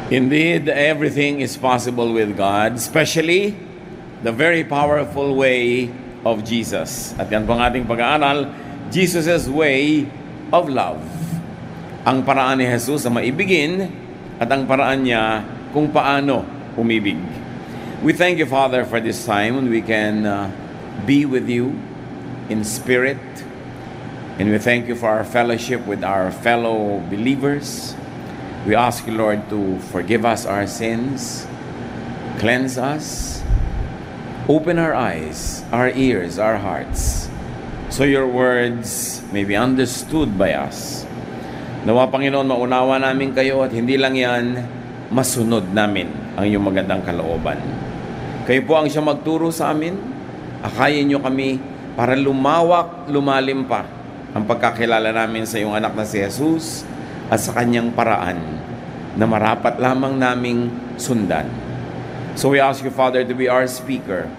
Indeed, everything is possible with God, especially the very powerful way of Jesus. At yan po ang ating pag-aaral, Jesus' way of love. Ang paraan ni Jesus na maibigin at ang paraan niya kung paano umibig. We thank you, Father, for this time when we can be with you in spirit. And we thank you for our fellowship with our fellow believers. We ask you, Lord, to forgive us our sins, cleanse us, open our eyes, our ears, our hearts, so your words may be understood by us. Nawa, Panginoon, maunawa namin kayo at hindi lang yan, masunod namin ang iyong magandang kalooban. Kayo po ang siya magturo sa amin. Akayin niyo kami para lumawak, lumalim pa ang pagkakilala namin sa iyong anak na si Jesus at sa kanyang paraan na marapat lamang naming sundan. So we ask you, Father, to be our speaker.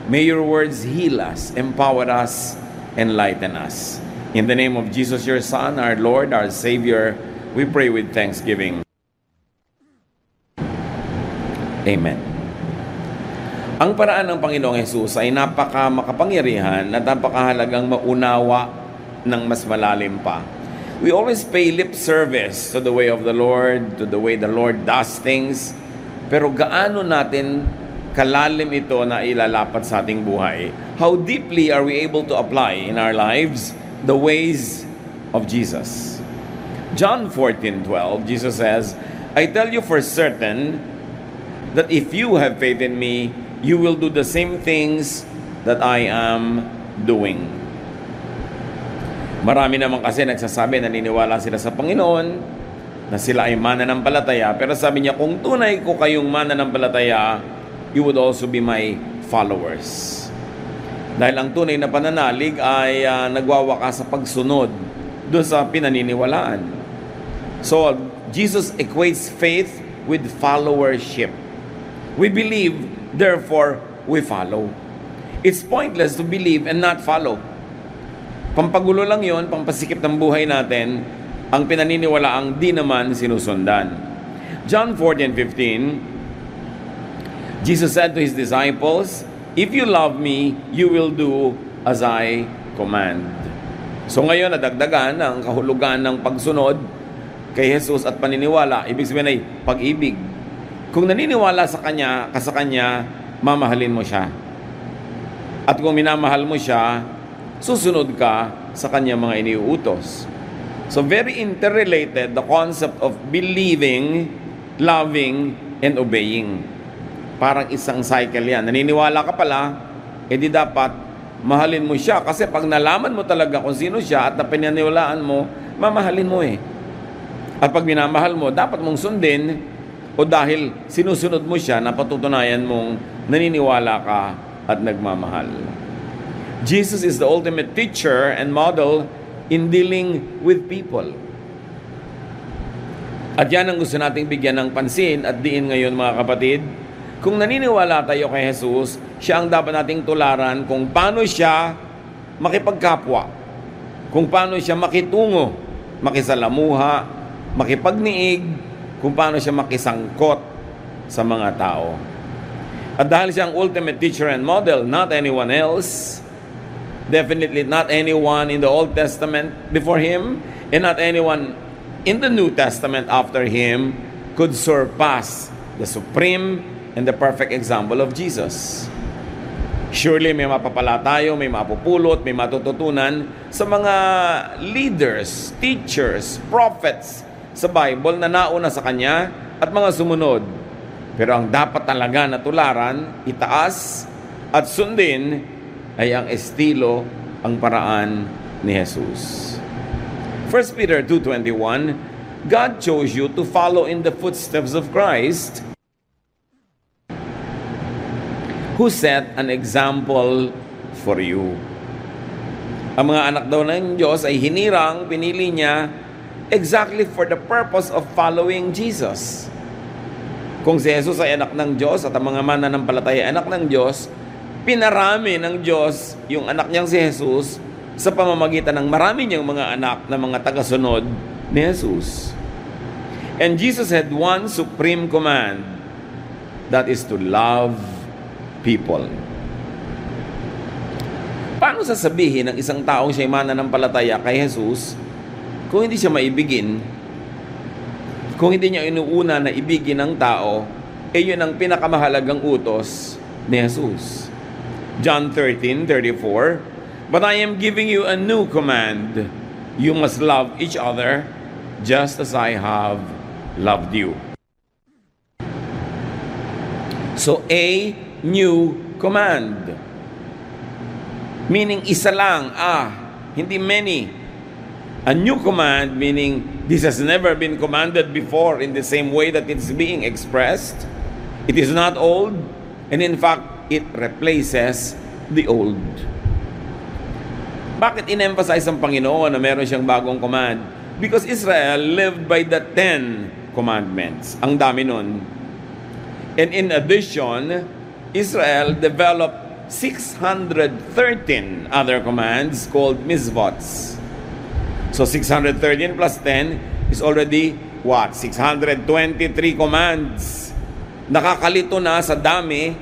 May your words heal us, empower us, enlighten us. In the name of Jesus, your Son, our Lord, our Savior, we pray with thanksgiving. Amen. Ang paraan ng Panginoong Jesus ay makapangyarihan at napakahalagang maunawa ng mas malalim pa. We always pay lip service to the way of the Lord, to the way the Lord does things. Pero gaano natin kalalim ito na ilalapat sa ating buhay? How deeply are we able to apply in our lives the ways of Jesus? John 14:12, Jesus says, I tell you for certain that if you have faith in me, you will do the same things that I am doing. Marami naman kasi nagsasabi, naniniwala sila sa Panginoon, na sila ay mananampalataya. Pero sabi niya, kung tunay ko kayong mananampalataya, you would also be my followers. Dahil ang tunay na pananalig ay nagwawakas sa pagsunod doon sa pinaniniwalaan. So, Jesus equates faith with followership. We believe, therefore, we follow. It's pointless to believe and not follow. Pampagulo lang yon, pampasikip ng buhay natin, ang pinaniniwalaang di naman sinusundan. John 14:15, Jesus said to His disciples, if you love me, you will do as I command. So ngayon, nadagdagan ang kahulugan ng pagsunod kay Jesus at paniniwala. Ibig sabihin ay pag-ibig. Kung naniniwala sa Kanya, mamahalin mo siya. At kung minamahal mo siya, susunod ka sa kanyang mga iniuutos. So very interrelated the concept of believing, loving, and obeying. Parang isang cycle yan. Naniniwala ka pala, edi dapat mahalin mo siya. Kasi pag nalaman mo talaga kung sino siya at napinaniwalaan mo, mamahalin mo eh. At pag minamahal mo, dapat mong sundin o dahil sinusunod mo siya, napatutunayan mong naniniwala ka at nagmamahal. Jesus is the ultimate teacher and model in dealing with people. At yan ang gusto nating bigyan ng pansin at diin ngayon, mga kapatid. Kung naniniwala tayo kay Jesus, siya ang dapat nating tularan kung paano siya makipagkapwa, kung paano siya makitungo, makisalamuha, makipagniig, kung paano siya makisangkot sa mga tao. At dahil siya ang ultimate teacher and model, not anyone else, definitely not anyone in the Old Testament before Him, and not anyone in the New Testament after Him could surpass the supreme and the perfect example of Jesus. Surely may mapapala tayo, may mapupulot, may matututunan sa mga leaders, teachers, prophets sa Bible na nauna sa Kanya at mga sumunod. Pero ang dapat talaga na tularan, itaas at sundin ay ang estilo, ang paraan ni Jesus. 1 Peter 2:21, God chose you to follow in the footsteps of Christ, who set an example for you. Ang mga anak daw ng Diyos ay hinirang, pinili niya exactly for the purpose of following Jesus. Kung si Jesus ay anak ng Diyos at ang mga mananampalataya ay anak ng Diyos, pinarami ng Diyos yung anak niyang si Jesus sa pamamagitan ng marami niyang mga anak na mga tagasunod ni Jesus. And Jesus had one supreme command, that is to love people. Paano sasabihin ng isang taong siya'y mananampalataya kay Jesus kung hindi siya maibigin, kung hindi niya inuuna na ibigin ng tao, yun ang pinakamahalagang utos ni Jesus. John 13:34, "But I am giving you a new command. You must love each other just as I have loved you." So, a new command. Meaning isa lang, hindi many. A new command meaning this has never been commanded before in the same way that it's being expressed. It is not old, and in fact, it replaces the old. Bakit in-emphasize ang Panginoon na meron siyang bagong command? Because Israel lived by the 10 commandments. Ang dami nun. And in addition, Israel developed 613 other commands called mitzvots. So 613 plus 10 is already what? 623 commands. Nakakalito na sa dami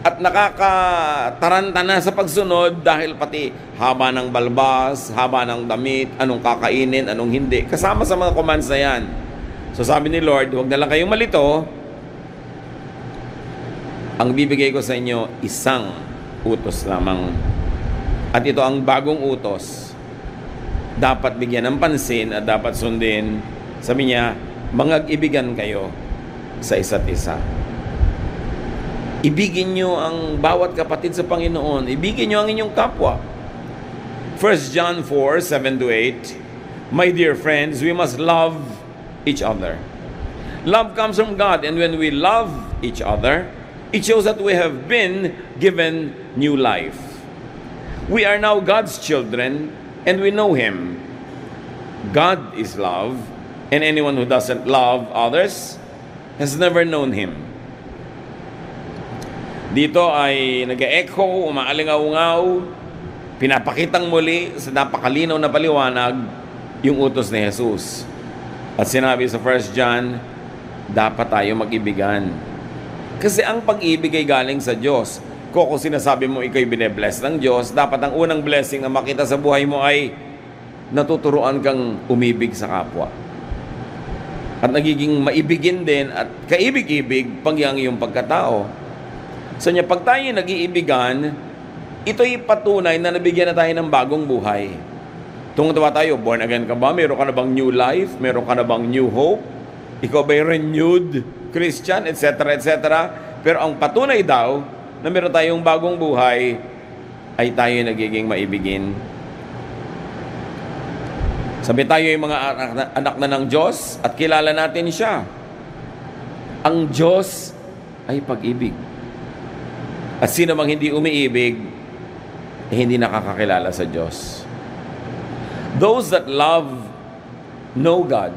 at nakakataranta na sa pagsunod dahil pati haba ng balbas, haba ng damit, anong kakainin, anong hindi. Kasama sa mga commands na yan. So sabi ni Lord, huwag na lang kayong malito. Ang bibigay ko sa inyo, isang utos lamang. At ito ang bagong utos. Dapat bigyan ng pansin at dapat sundin. Sabi niya, mangag-ibigan kayo sa isa't isa. Ibigin nyo ang bawat kapatid sa Panginoon. Ibigin nyo ang inyong kapwa. 1 John 4:7-8, "My dear friends, we must love each other. Love comes from God, and when we love each other, it shows that we have been given new life. We are now God's children, and we know Him. God is love, and anyone who doesn't love others has never known Him." Dito ay nag-echo, umaalingaw-ngaw, pinapakitang muli sa napakalinaw na paliwanag yung utos ni Jesus. At sinabi sa 1 John, dapat tayo mag-ibigan. Kasi ang pag-ibig ay galing sa Diyos. Kung sinasabi mo ikaw'y bine-bless ng Diyos, dapat ang unang blessing na makita sa buhay mo ay natuturuan kang umibig sa kapwa. At nagiging maibigin din at kaibig-ibig pag ang iyong pagkatao. So niya, pag tayo nag-iibigan, ito'y patunay na nabigyan na tayo ng bagong buhay. Tungtawa tayo, born again ka ba? Meron ka na bang new life? Meron ka na bang new hope? Ikaw ba'y renewed Christian? Etc. etc. Pero ang patunay daw na meron tayong bagong buhay ay tayo nagiging maibigin. Sabi tayo yung mga anak na ng Diyos at kilala natin siya. Ang Diyos ay pag-ibig. At sino mang hindi umiibig, hindi nakakakilala sa Diyos. Those that love know God.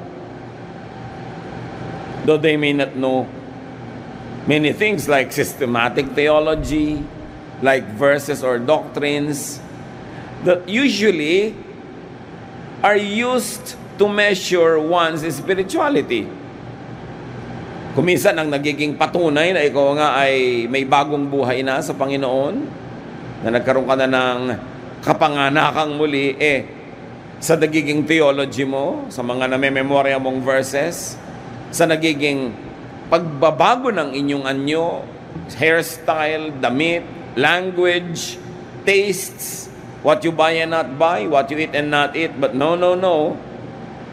Though they may not know many things like systematic theology, like verses or doctrines, that usually are used to measure one's spirituality. Kuminsan ang nagiging patunay na ikaw nga ay may bagong buhay na sa Panginoon, na nagkaroon ka na ng kapanganakang muli, sa nagiging theology mo, sa mga namememorya mong verses, sa nagiging pagbabago ng inyong anyo, hairstyle, damit, language, tastes, what you buy and not buy, what you eat and not eat. But no.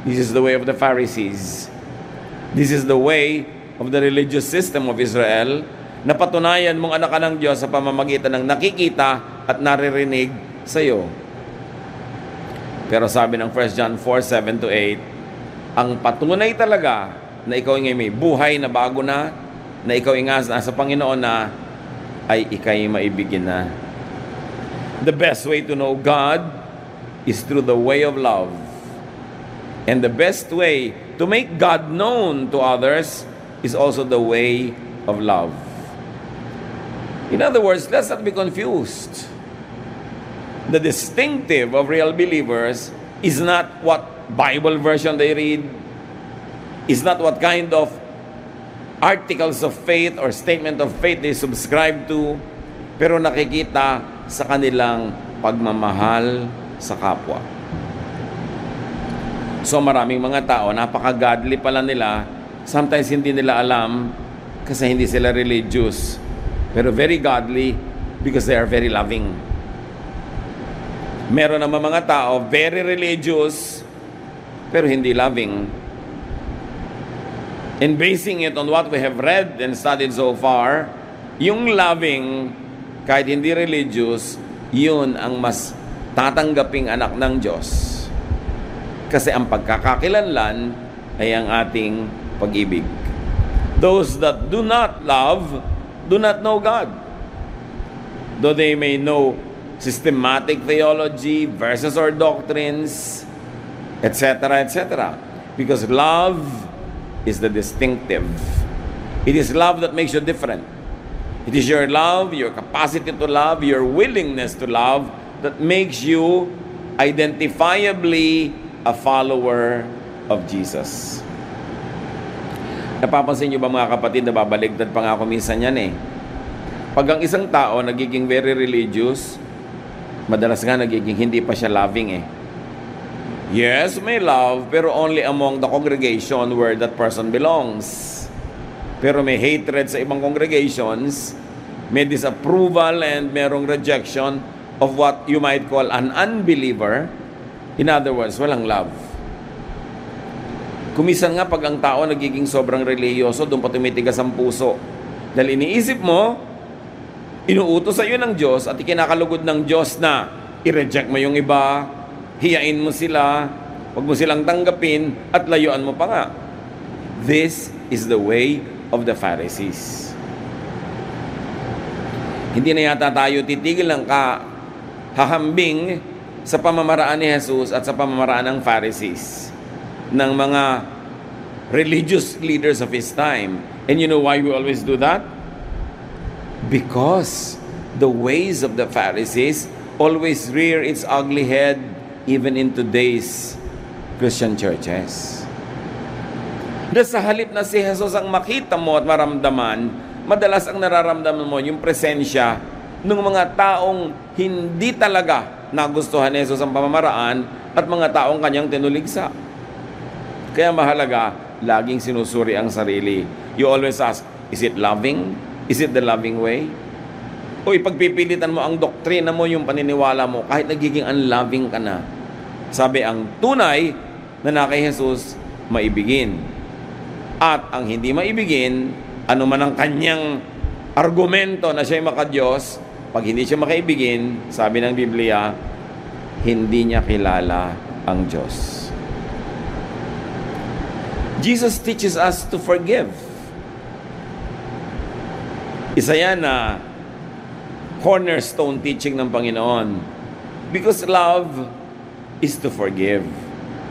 This is the way of the Pharisees. This is the way of the religious system of Israel, na patunayan mong anak ka ng Diyos sa pamamagitan ng nakikita at naririnig sa iyo. Pero sabi ng 1 John 4:7-8, ang patunay talaga na ikaw ay may buhay na bago na ikaw ay nasa Panginoon na, ay ikay maibigin na. The best way to know God is through the way of love. And the best way to make God known to others is also the way of love. In other words, let's not be confused. The distinctive of real believers is not what Bible version they read, is not what kind of articles of faith or statement of faith they subscribe to, pero nakikita sa kanilang pagmamahal sa kapwa. So maraming mga tao, napaka-godly pala nila, sometimes hindi nila alam kasi hindi sila religious, pero very godly because they are very loving. Meron naman mga tao, very religious, pero hindi loving. And basing it on what we have read and studied so far, yung loving, kahit hindi religious, yun ang mas tatanggaping anak ng Diyos. Kasi ang pagkakakilanlan ay ang ating pag-ibig. Those that do not love, do not know God. Though they may know systematic theology, verses or doctrines, etc., etc. Because love is the distinctive. It is love that makes you different. It is your love, your capacity to love, your willingness to love that makes you identifiably a follower of Jesus. Napapansin nyo ba mga kapatid, na babaligtad pa nga ako minsan yan eh. Pag ang isang tao nagiging very religious, madalas nga nagiging hindi pa siya loving eh. Yes, may love, pero only among the congregation where that person belongs. Pero may hatred sa ibang congregations, may disapproval and merong rejection of what you might call an unbeliever. In other words, walang love. Kumisan nga pag ang tao nagiging sobrang reliyoso, doon pa tumitigas ang puso. Dahil iniisip mo, inuutos sa iyo ng Diyos at ikinakalugod ng Diyos na i-reject mo yung iba, hiyain mo sila, huwag mo silang tanggapin, at layuan mo pa nga. This is the way of the Pharisees. Hindi na yata tayo titigil ng hahambing sa pamamaraan ni Jesus at sa pamamaraan ng Pharisees, ng mga religious leaders of His time. And you know why we always do that? Because the ways of the Pharisees always rear its ugly head even in today's Christian churches. Na sa halip na si Jesus ang makita mo at maramdaman, madalas ang nararamdaman mo yung presensya ng mga taong hindi talaga nagustuhan ni Jesus ang pamamaraan at mga taong kanyang tinuligsa. Kaya mahalaga, laging sinusuri ang sarili. You always ask, is it loving? Is it the loving way? O ipagpipilitan mo ang doktrina mo, yung paniniwala mo, kahit nagiging unloving ka na. Sabi, ang tunay na kay Jesus, maibigin. At ang hindi maibigin, ano man ang kanyang argumento na siya'y makadiyos, pag hindi siya makaibigin, sabi ng Biblia, hindi niya kilala ang Diyos. Jesus teaches us to forgive. Isa yan na cornerstone teaching ng Panginoon. Because love is to forgive.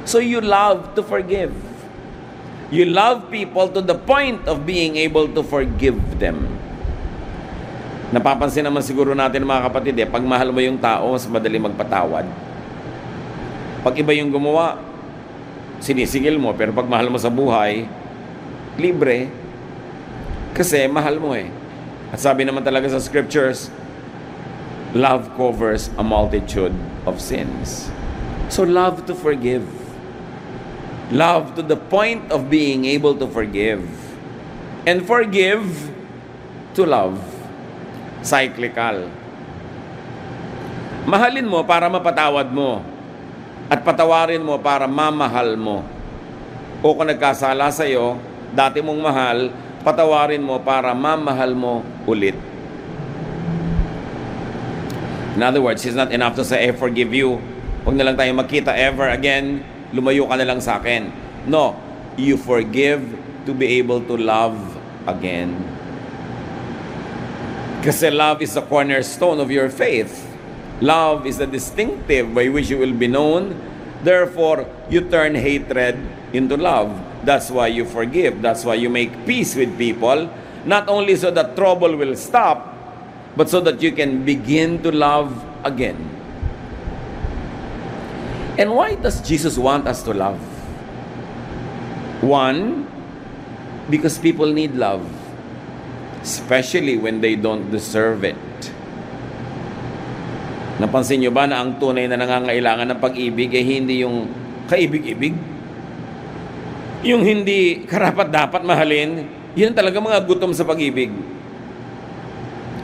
So you love to forgive. You love people to the point of being able to forgive them. Napapansin naman siguro natin mga kapatid pag mahal mo yung tao, mas madali magpatawad. Pag iba yung gumawa, sinisigil mo, pero pag mahal mo sa buhay, libre. Kasi mahal mo eh. At sabi naman talaga sa scriptures, love covers a multitude of sins. So love to forgive. Love to the point of being able to forgive. And forgive to love. Cyclical. Mahalin mo para mapatawad mo. At patawarin mo para mamahal mo. O kung nagkasala sa iyo, dati mong mahal, patawarin mo para mamahal mo ulit. In other words, it's not enough to say, I forgive you. Huwag na lang tayo magkita ever again. Lumayo ka na lang sa akin. No, you forgive to be able to love again. Kasi love is the cornerstone of your faith. Love is the distinctive by which you will be known. Therefore, you turn hatred into love. That's why you forgive. That's why you make peace with people. Not only so that trouble will stop, but so that you can begin to love again. And why does Jesus want us to love? One, Because people need love. Especially when they don't deserve it. Napansin nyo ba na ang tunay na nangangailangan ng pag-ibig ay hindi yung kaibig-ibig? Yung hindi karapat-dapat mahalin, yun talaga mga gutom sa pag-ibig.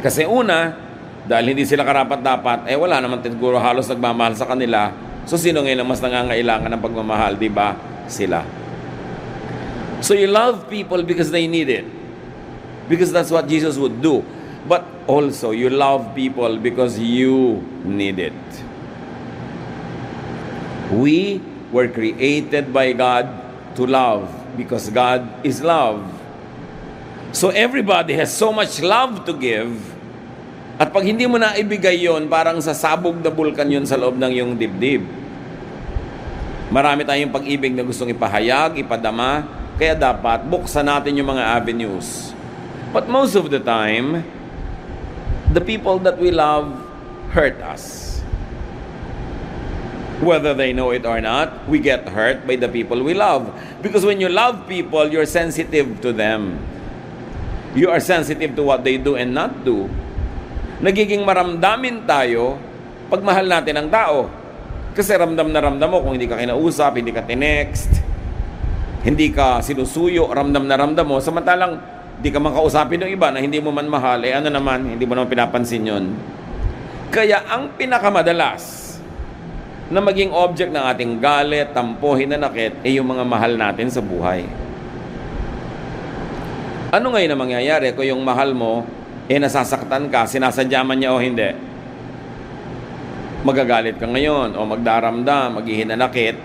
Kasi una, dahil hindi sila karapat-dapat, wala naman siguro halos nagmamahal sa kanila. So sino ngayon ang mas nangangailangan ng pagmamahal, di ba? Sila. So you love people because they need it. Because that's what Jesus would do. But also, you love people because you need it. We were created by God to love because God is love. So everybody has so much love to give. At pag hindi mo na ibigay yon, parang sasabog na bulkan yon sa loob ng iyong dibdib. Marami tayong pag-ibig na gustong ipahayag, ipadama, kaya dapat buksan natin yung mga avenues. But most of the time, the people that we love hurt us. Whether they know it or not, we get hurt by the people we love. Because when you love people, you're sensitive to them. You are sensitive to what they do and not do. Nagiging maramdamin tayo pag mahal natin ang tao. Kasi ramdam na ramdam mo kung hindi ka kinausap, hindi ka tinext, hindi ka sinusuyo, ramdam na ramdam mo. Samantalang di ka man kausapin ng iba na hindi mo man mahal, ano naman, hindi mo naman pinapansin yon. Kaya ang pinakamadalas na maging object ng ating galit, tampo, hinanakit, ay yung mga mahal natin sa buhay. Ano ngayon ang mangyayari kung yung mahal mo, nasasaktan ka, sinasadya man niya o hindi? Magagalit ka ngayon, o magdaramdam, maghihinanakit,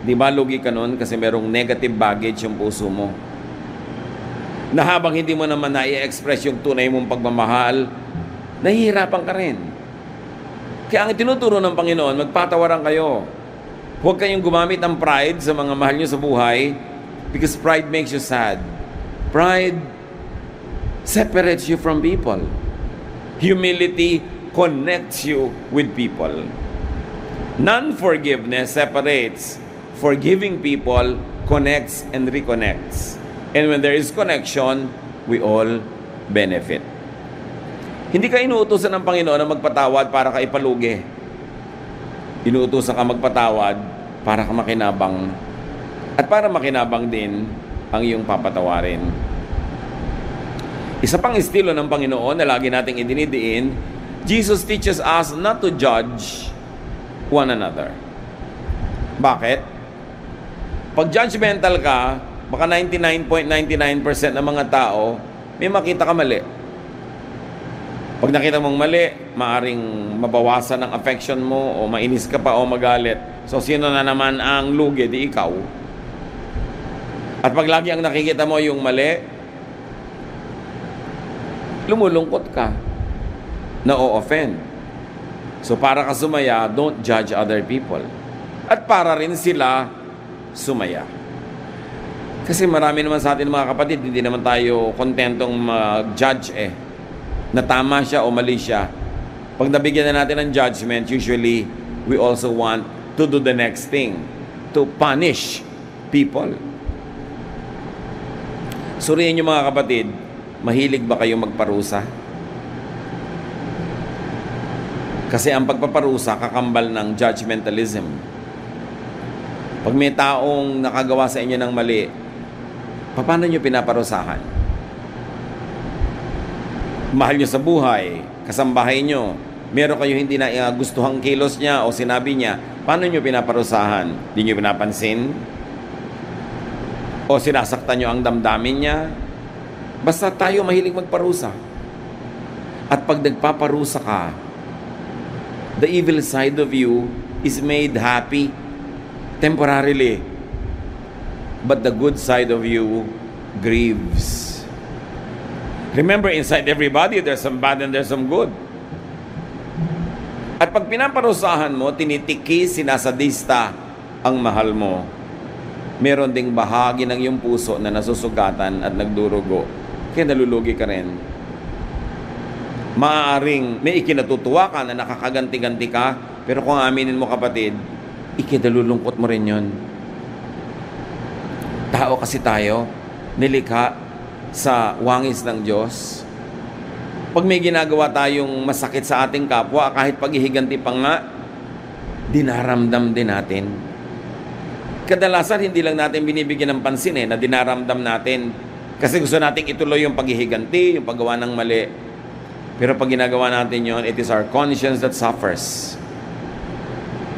di ba lugi ka nun kasi merong negative baggage yung puso mo. Na habang hindi mo naman na-i-express yung tunay mong pagmamahal, nahihirapan ka rin. Kaya ang tinuturo ng Panginoon, magpatawaran kayo. Huwag kayong gumamit ng pride sa mga mahal nyo sa buhay because pride makes you sad. Pride separates you from people. Humility connects you with people. Non-forgiveness separates. Forgiving people connects and reconnects. And when there is connection, we all benefit. Hindi ka inuutosan ng Panginoon na magpatawad para ka ipalugi. Inuutosan ka magpatawad para ka makinabang. At para makinabang din ang iyong papatawarin. Isa pang estilo ng Panginoon na lagi nating idinidiin, Jesus teaches us not to judge one another. Bakit? Pag judgmental ka, baka 99.99% ng mga tao, may makita ka mali. Pag nakita mong mali, maaring mabawasan ang affection mo o mainis ka pa o magalit. So, sino na naman ang lugi? Di ikaw. At pag lagi ang nakikita mo yung mali, lumulungkot ka. Na-o-offend. So, para ka sumaya, don't judge other people. At para rin sila sumaya. Kasi marami naman sa atin mga kapatid, hindi naman tayo kontentong mag-judge na tama siya o mali siya. Pag nabigyan na natin ng judgment, usually, we also want to do the next thing, to punish people. Suriin niyo mga kapatid, mahilig ba kayo magparusa? Kasi ang pagpaparusa, kakambal ng judgmentalism. Pag may taong nakagawa sa inyo ng mali, paano nyo pinaparusahan? Mahal nyo sa buhay, kasambahay nyo, meron kayo hindi na gustuhang kilos niya o sinabi niya, paano nyo pinaparusahan? Di nyo pinapansin? O sinasaktan nyo ang damdamin niya? Basta tayo mahilig magparusa. At pag nagpaparusa ka, the evil side of you is made happy temporarily. But the good side of you grieves. Remember, inside everybody, there's some bad and there's some good. At pag pinaparusahan mo, tinitiki, sinasadista ang mahal mo, meron ding bahagi ng iyong puso na nasusugatan at nagdurugo. Kaya nalulugi ka rin. Maaaring may ikinatutuwa ka na nakakaganti-ganti ka, pero kung aminin mo kapatid, ikinalulungkot mo rin yun. Tao kasi tayo, nilikha sa wangis ng Diyos. Pag may ginagawa tayong masakit sa ating kapwa, kahit paghihiganti pa nga, dinaramdam din natin. Kadalasan hindi lang natin binibigyan ng pansin na dinaramdam natin kasi gusto nating ituloy yung paghihiganti, yung paggawa ng mali. Pero pag ginagawa natin yon, it is our conscience that suffers.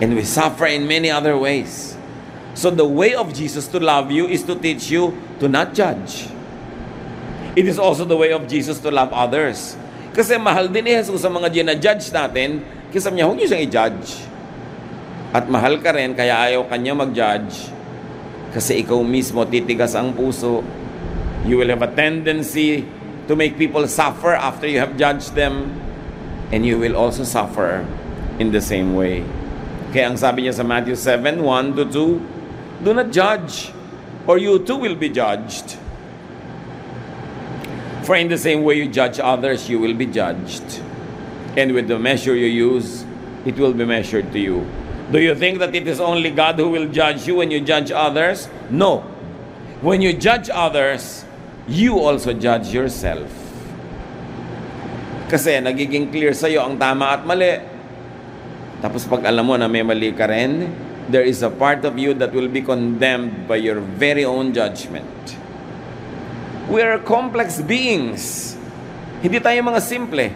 And we suffer in many other ways. So the way of Jesus to love you is to teach you to not judge. It is also the way of Jesus to love others. Kasi mahal din ni Jesus sa mga ginajudge natin, kasi sabi niya, huwag niyo siyang i-judge. At mahal ka rin, kaya ayaw kanya mag-judge. Kasi ikaw mismo titigas ang puso. You will have a tendency to make people suffer after you have judged them. And you will also suffer in the same way. Kaya ang sabi niya sa Matthew 7, 1-2, do not judge, or you too will be judged. For in the same way you judge others, you will be judged. And with the measure you use, it will be measured to you. Do you think that it is only God who will judge you when you judge others? No. When you judge others, you also judge yourself. Kasi nagiging clear sa iyo ang tama at mali. Tapos pag alam mo na may mali ka rin, there is a part of you that will be condemned by your very own judgment. We are complex beings. Hindi tayo mga simple.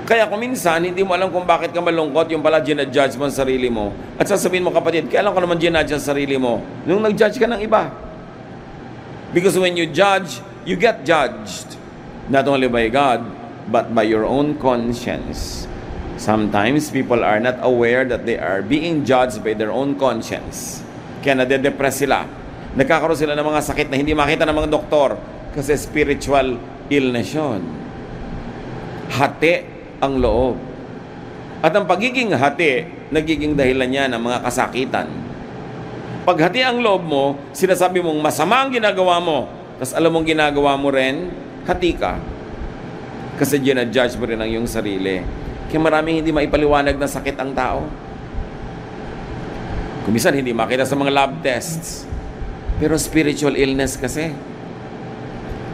Kaya kung minsan, hindi mo alam kung bakit ka malungkot, yung pala ginajudge mo ang sarili mo. At sasabihin mo, kapatid, kailan ko naman ginajudge ang sarili mo? Nung nag-judge ka ng iba. Because when you judge, you get judged. Not only by God, but by your own conscience. Sometimes people are not aware that they are being judged by their own conscience. Kaya nade-depress sila. Nagkakaroon sila ng mga sakit na hindi makita ng mga doktor kasi spiritual illness yun. Hati ang loob. At ang pagiging hati, nagiging dahilan niya ng mga kasakitan. Pag hati ang loob mo, sinasabi mong masama ang ginagawa mo, tapos alam mong ginagawa mo rin, hati ka. Kasi ginajudge mo rin ang iyong sarili. Kaya maraming hindi maipaliwanag na sakit ang tao. Kumisan hindi makita sa mga lab tests. Pero spiritual illness kasi.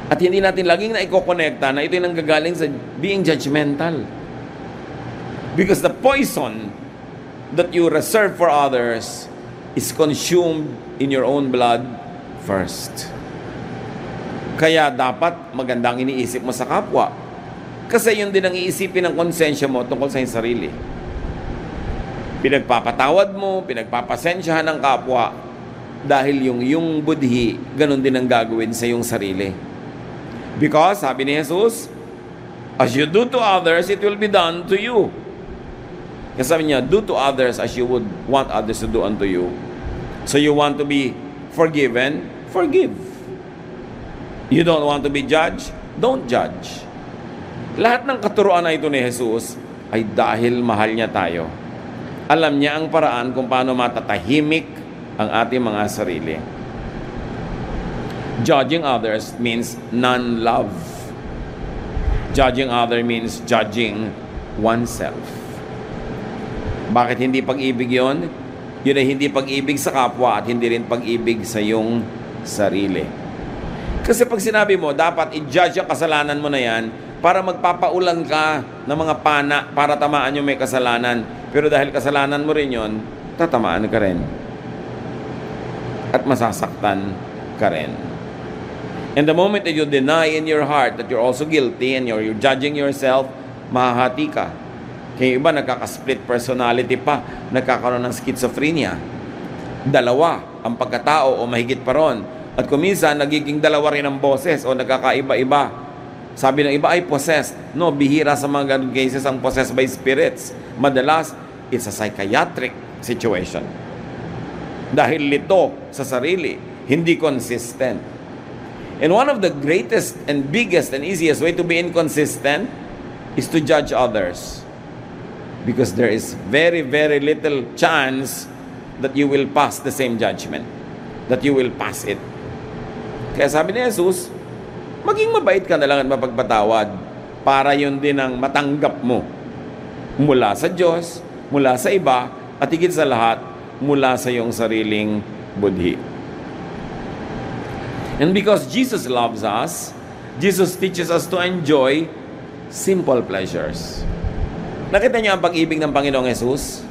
At hindi natin laging naikokonekta na ito yung nanggagaling sa being judgmental. Because the poison that you reserve for others is consumed in your own blood first. Kaya dapat magandang iniisip mo sa kapwa. Kasi yun din ang iisipin ng konsensya mo tungkol sa iyong sarili. Pinagpapatawad mo, pinagpapasensyahan ng kapwa dahil yung budhi, ganun din ang gagawin sa iyong sarili. Because, sabi ni Jesus, as you do to others, it will be done to you. Kasi sabi niya, do to others as you would want others to do unto you. So you want to be forgiven? Forgive. You don't want to be judged? Don't judge. Lahat ng katuruan na ito ni Jesus ay dahil mahal niya tayo. Alam niya ang paraan kung paano matatahimik ang ating mga sarili. Judging others means non-love. Judging others means judging oneself. Bakit hindi pag-ibig yun? Yun ay hindi pag-ibig sa kapwa at hindi rin pag-ibig sa iyong sarili. Kasi pag sinabi mo, dapat i-judge ang kasalanan mo na yan para magpapaulan ka ng mga pana para tamaan yung may kasalanan. Pero dahil kasalanan mo rin yun, tatamaan ka rin. At masasaktan ka rin. And the moment that you deny in your heart that you're also guilty and you're judging yourself, mahahati ka. Kaya iba nagkaka-split personality pa, nagkakaroon ng schizophrenia. Dalawa ang pagkatao o mahigit pa ron. At kuminsan, nagiging dalawa rin ang boses o nagkakaiba-iba. Sabi ng iba ay possessed. No, bihira sa mga ganun cases ang possessed by spirits. Madalas, it's a psychiatric situation. Dahil lito sa sarili, hindi consistent. And one of the greatest and biggest and easiest way to be inconsistent is to judge others. Because there is very, very little chance that you will pass the same judgment. That you will pass it. Kaya sabi ni Jesus, maging mabait ka na lang at mapagpatawad para yun din ang matanggap mo mula sa Diyos, mula sa iba, at higit sa lahat, mula sa iyong sariling budhi. And because Jesus loves us, Jesus teaches us to enjoy simple pleasures. Nakita niyo ang pag-ibig ng Panginoong Hesus?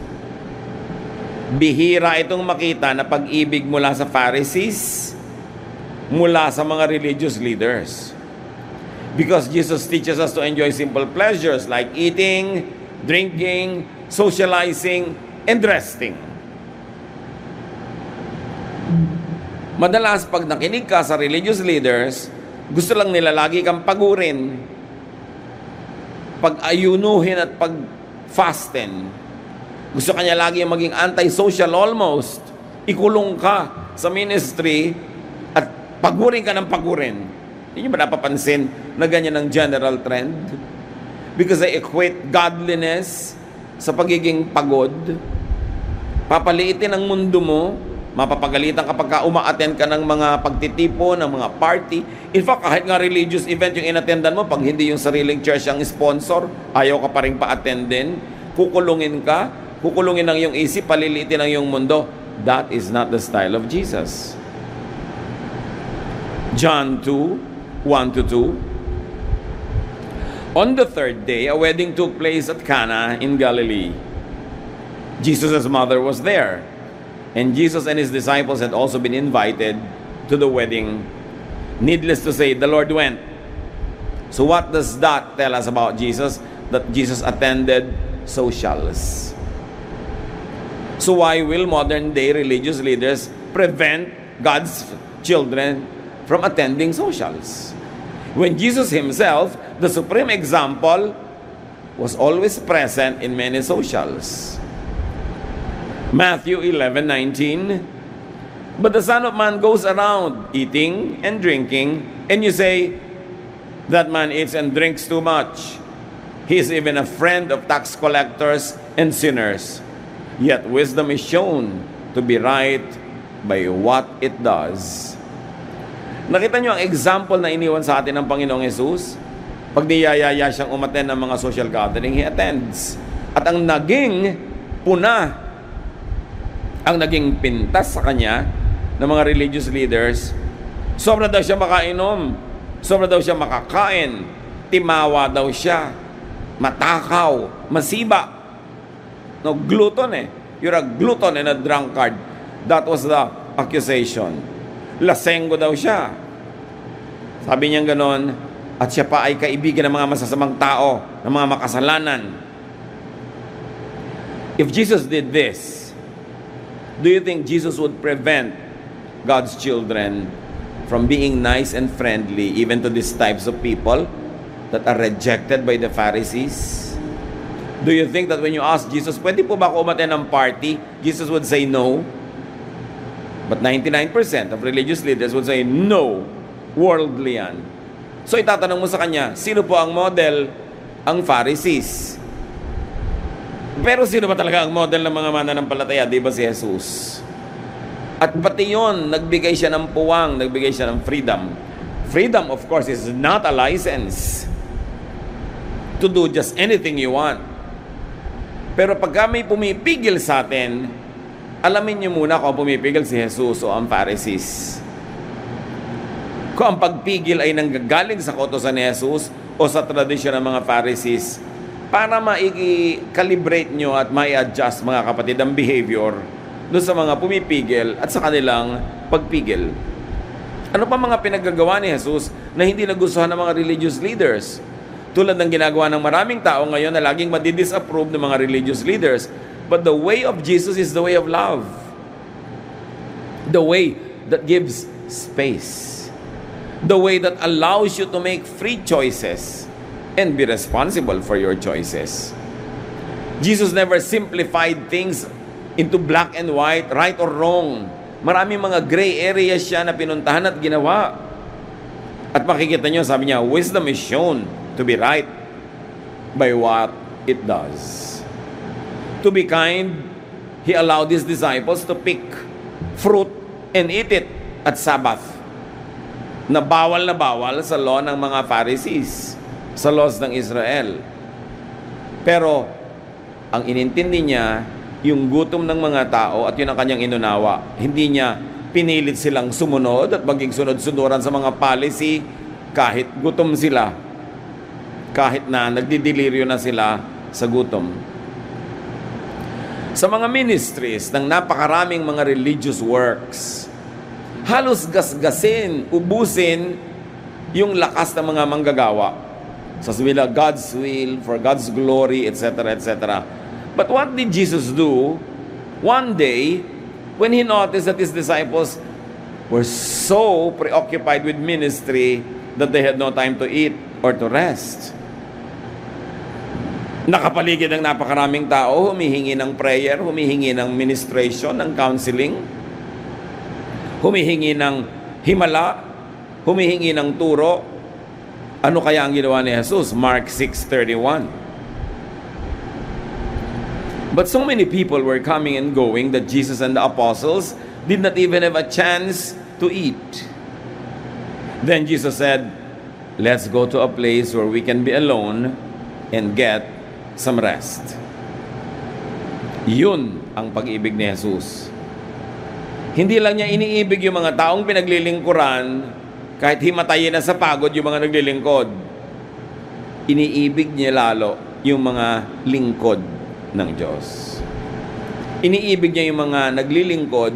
Bihira itong makita na pag-ibig mula sa Pharisees, mula sa mga religious leaders. Because Jesus teaches us to enjoy simple pleasures like eating, drinking, socializing, and resting. Madalas pag nakinig ka sa religious leaders, gusto lang nila lagi kang pagurin, pag-ayunuhin at pag-fasten. Gusto kanya lagi maging anti-social almost. Ikulong ka sa ministry at pagurin ka ng pagurin. Hindi nyo ba napapansin na ganyan ang general trend? Because they equate godliness sa pagiging pagod. Papaliitin ang mundo mo, mapapagalitan kapag uma-attend ka ng mga pagtitipo, ng mga party. In fact, kahit nga religious event yung inattendan mo, pag hindi yung sariling church ang sponsor, ayaw ka pa rin pa-attendin, kukulungin ka, kukulungin ang iyong isip, paliliitin ang iyong mundo. That is not the style of Jesus. John 2:1-2. On the third day, a wedding took place at Cana in Galilee. Jesus' mother was there. And Jesus and his disciples had also been invited to the wedding. Needless to say, the Lord went. So what does that tell us about Jesus? That Jesus attended socials. So why will modern day religious leaders prevent God's children from attending socials? When Jesus himself, the supreme example, was always present in many socials. Matthew 11:19. But the Son of Man goes around eating and drinking, and you say, that man eats and drinks too much. He is even a friend of tax collectors and sinners. Yet wisdom is shown to be right by what it does. Nakita nyo ang example na iniwan sa atin ng Panginoong Hesus? Pag niyayaya siyang umattend ng mga social gathering, he attends. At ang naging puna, ang naging pintas sa kanya ng mga religious leaders, sobra daw siya makainom, sobra daw siya makakain, timawa daw siya, matakaw, masiba. No, glutton eh. You're a glutton and a drunkard. That was the accusation. Lasenggo daw siya. Sabi niya ganon, at siya pa ay kaibigan ng mga masasamang tao, ng mga makasalanan. If Jesus did this, do you think Jesus would prevent God's children from being nice and friendly even to these types of people that are rejected by the Pharisees? Do you think that when you ask Jesus, pwede po ba ako umattend ng party? Jesus would say no. But 99% of religious leaders would say no. Worldly yan. So itatanong mo sa kanya, sino po ang model? Ang Pharisees. Pero sino ba talaga ang model ng mga mananampalataya? Di ba si Jesus? At pati yun, nagbigay siya ng puwang, nagbigay siya ng freedom. Freedom, of course, is not a license to do just anything you want. Pero pagka may pumipigil sa atin, alamin niyo muna kung pumipigil si Jesus o ang Pharisees. Kung ang pagpigil ay nanggagaling sa kautusan ni Jesus o sa tradisyon ng mga Pharisees, para ma-calibrate nyo at ma-adjust mga kapatid ang behavior doon sa mga pumipigil at sa kanilang pagpigil. Ano pa mga pinagagawa ni Jesus na hindi nagustuhan ng mga religious leaders? Tulad ng ginagawa ng maraming tao ngayon na laging madidisapprove ng mga religious leaders. But the way of Jesus is the way of love. The way that gives space. The way that allows you to make free choices and be responsible for your choices. Jesus never simplified things into black and white, right or wrong. Maraming mga gray areas siya na pinuntahan at ginawa. At makikita nyo, sabi niya, wisdom is shown to be right by what it does. To be kind, He allowed His disciples to pick fruit and eat it at Sabbath. Na bawal sa law ng mga Pharisees, sa laws ng Israel. Pero, ang inintindi niya, yung gutom ng mga tao at yun ang kanyang inunawa. Hindi niya pinilit silang sumunod at maging sunod-sunuran sa mga policy kahit gutom sila, kahit na nagdidelirio na sila sa gutom. Sa mga ministries ng napakaraming mga religious works, halos gasgasin, ubusin yung lakas ng mga manggagawa. Sasabihin na God's will, for God's glory, etc., etc. But what did Jesus do one day when He noticed that His disciples were so preoccupied with ministry that they had no time to eat or to rest? Nakapaligid ng napakaraming tao, humihingi ng prayer, humihingi ng ministration, ng counseling, humihingi ng himala, humihingi ng turo. Ano kaya ang ginawa ni Jesus? Mark 6:31. But so many people were coming and going that Jesus and the apostles did not even have a chance to eat. Then Jesus said, "Let's go to a place where we can be alone and get some rest." Yun ang pag-ibig ni Jesus. Hindi lang niya iniibig yung mga taong pinaglilingkuran kahit himatayin na sa pagod yung mga naglilingkod. Iniibig niya lalo yung mga lingkod ng Diyos. Iniibig niya yung mga naglilingkod,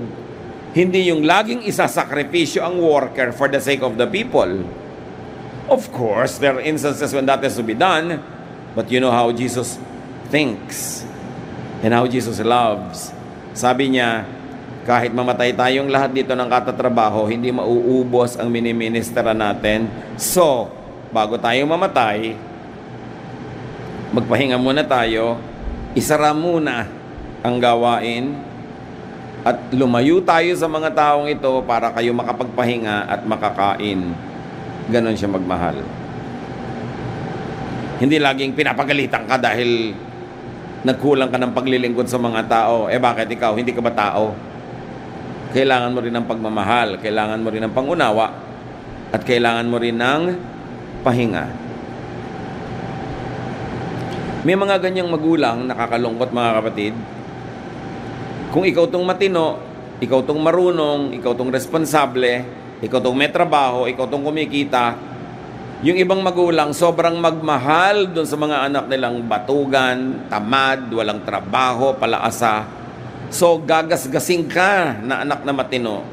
hindi yung laging isasakripisyo ang worker for the sake of the people. Of course, there are instances when that has to be done, but you know how Jesus thinks and how Jesus loves. Sabi niya, kahit mamatay tayong lahat dito ng katatrabaho, hindi mauubos ang miniministera natin. So, bago tayo mamatay, magpahinga muna tayo, isara muna ang gawain, at lumayo tayo sa mga taong ito para kayo makapagpahinga at makakain. Ganon siya magmahal. Hindi laging pinapagalitan ka dahil nagkulang ka ng paglilingkod sa mga tao. Bakit ikaw? Hindi ka ba tao? Kailangan mo rin ng pagmamahal, kailangan mo rin ng pangunawa, at kailangan mo rin ng pahinga. May mga ganyang magulang, nakakalungkot mga kapatid. Kung ikaw tong matino, ikaw tong marunong, ikaw tong responsable, ikaw tong may trabaho, ikaw tong kumikita, yung ibang magulang sobrang magmahal doon sa mga anak nilang batugan, tamad, walang trabaho, palaasa. So, gagasgasing ka na anak na matino.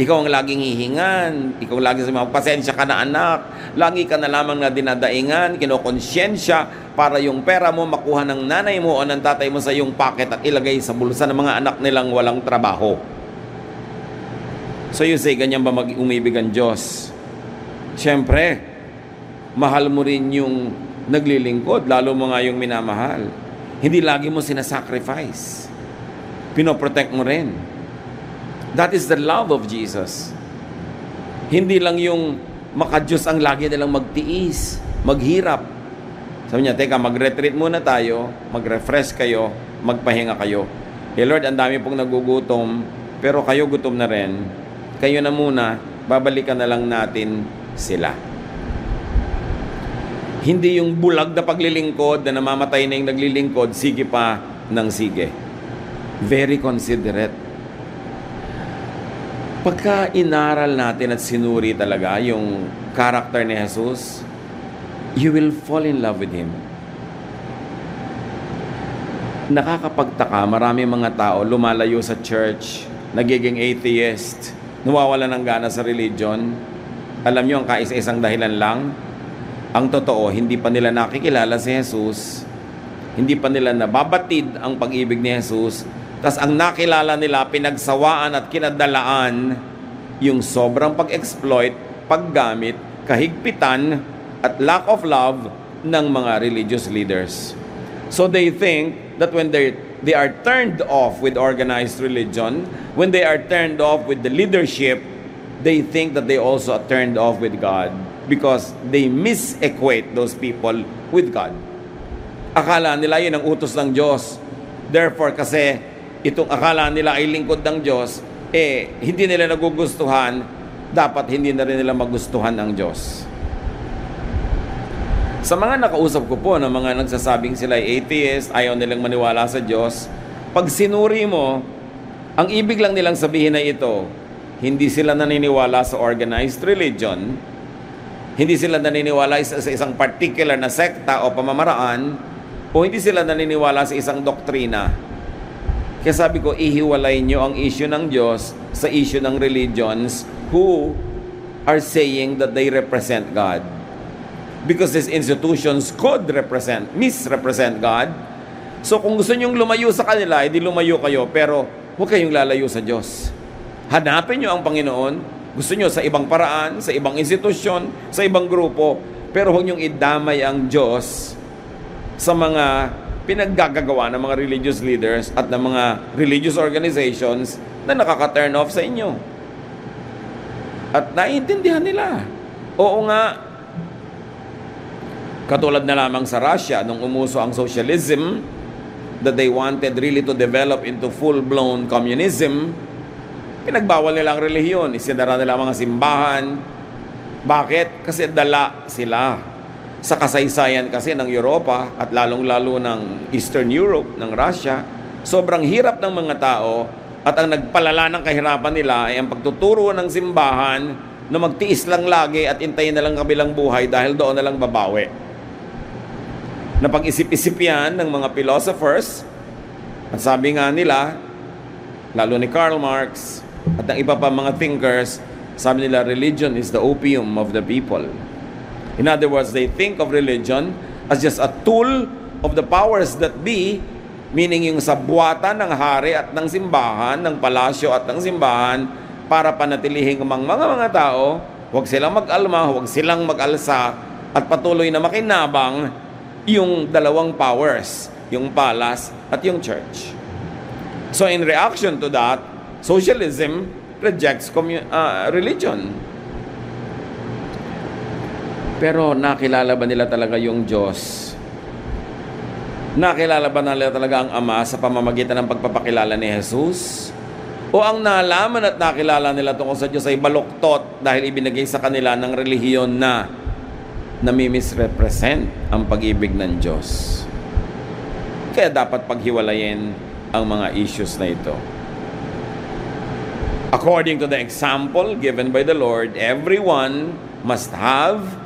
Ikaw ang laging hihingan. Ikaw laging sabihin, pasensya ka na anak. Lagi ka na lamang na dinadaingan, kinokonsyensya para yung pera mo makuha ng nanay mo o ng tatay mo sa iyong pocket at ilagay sa bulsa ng mga anak nilang walang trabaho. So you say, ganyan ba umibig ang Diyos? Siyempre, mahal mo rin yung naglilingkod, lalo mo nga yung minamahal. Hindi lagi mo sinasacrifice. Pinoprotect mo rin. That is the love of Jesus. Hindi lang yung makadiyos ang lagi nilang magtiis, maghirap. Sabi niya, teka, mag-retreat muna tayo, mag-refresh kayo, magpahinga kayo. Lord, ang dami pong nagugutom, pero kayo gutom na rin. Kayo na muna, babalikan na lang natin sila. Hindi yung bulag na paglilingkod na namamatay na yung naglilingkod, sige pa ng sige. Very considerate. Pagka inaral natin at sinuri talaga yung character ni Jesus, you will fall in love with Him. Nakakapagtaka, marami mga tao lumalayo sa church, nagiging atheist, nawawala ng gana sa religion. Alam nyo, ang kaisa-isang dahilan lang, ang totoo, hindi pa nila nakikilala si Jesus, hindi pa nila nababatid ang pag-ibig ni Jesus. Tas ang nakilala nila, pinagsawaan at kinadalaan yung sobrang pag-exploit, paggamit, kahigpitan, at lack of love ng mga religious leaders. So they think that when they are turned off with organized religion, when they are turned off with the leadership, they think that they also are turned off with God because they mis-equate those people with God. Akala nila yun ang utos ng Diyos. Therefore, kasi itong akala nila ay lingkod ng Diyos, hindi nila nagugustuhan, dapat hindi na rin nila magustuhan ang Diyos. Sa mga nakausap ko po ng mga nagsasabing sila ay atheist, ayaw nilang maniwala sa Diyos, pag sinuri mo, ang ibig lang nilang sabihin ay ito, hindi sila naniniwala sa organized religion, hindi sila naniniwala sa isang particular na sekta o pamamaraan, o hindi sila naniniwala sa isang doktrina. Kaya sabi ko, ihiwalay nyo ang issue ng Diyos sa issue ng religions who are saying that they represent God. Because these institutions could misrepresent God. So kung gusto nyong lumayo sa kanila, edi lumayo kayo, pero huwag kayong lalayo sa Diyos. Hanapin nyo ang Panginoon. Gusto nyo sa ibang paraan, sa ibang institusyon, sa ibang grupo, pero huwag nyong idamay ang Diyos sa mga pinaggagawa ng mga religious leaders at ng mga religious organizations na nakaka-turn off sa inyo. At naiintindihan nila. Oo nga, katulad na lamang sa Russia, nung umuso ang socialism, that they wanted really to develop into full-blown communism, pinagbawal nila ang relihiyon, isinara nila ang mga simbahan. Bakit? Kasi dala sila sa kasaysayan kasi ng Europa at lalong-lalo ng Eastern Europe, ng Russia. Sobrang hirap ng mga tao at ang nagpalala ng kahirapan nila ay ang pagtuturo ng simbahan na magtiis lang lagi at intayin na lang kabilang buhay dahil doon na lang babawi. Napag-isip-isip yan ng mga philosophers at sabi nga nila, lalo ni Karl Marx at ng iba pa mga thinkers, sabi nila, religion is the opium of the people. In other words, they think of religion as just a tool of the powers that be, meaning yung sabuatan ng hari at ng simbahan, ng palasyo at ng simbahan, para panatilihin ang mga tao, huwag silang mag-alma, huwag silang mag-alsa, at patuloy na makinabang yung dalawang powers, yung palace at yung church. So in reaction to that, socialism rejects religion. Pero nakilala ba nila talaga yung Diyos? Nakilala ba nila talaga ang Ama sa pamamagitan ng pagpapakilala ni Jesus? O ang nalaman at nakilala nila tungkol sa Diyos ay baluktot dahil ibinigay sa kanila ng relihiyon na nami-misrepresent ang pag-ibig ng Diyos? Kaya dapat paghiwalayin ang mga issues na ito. According to the example given by the Lord, everyone must have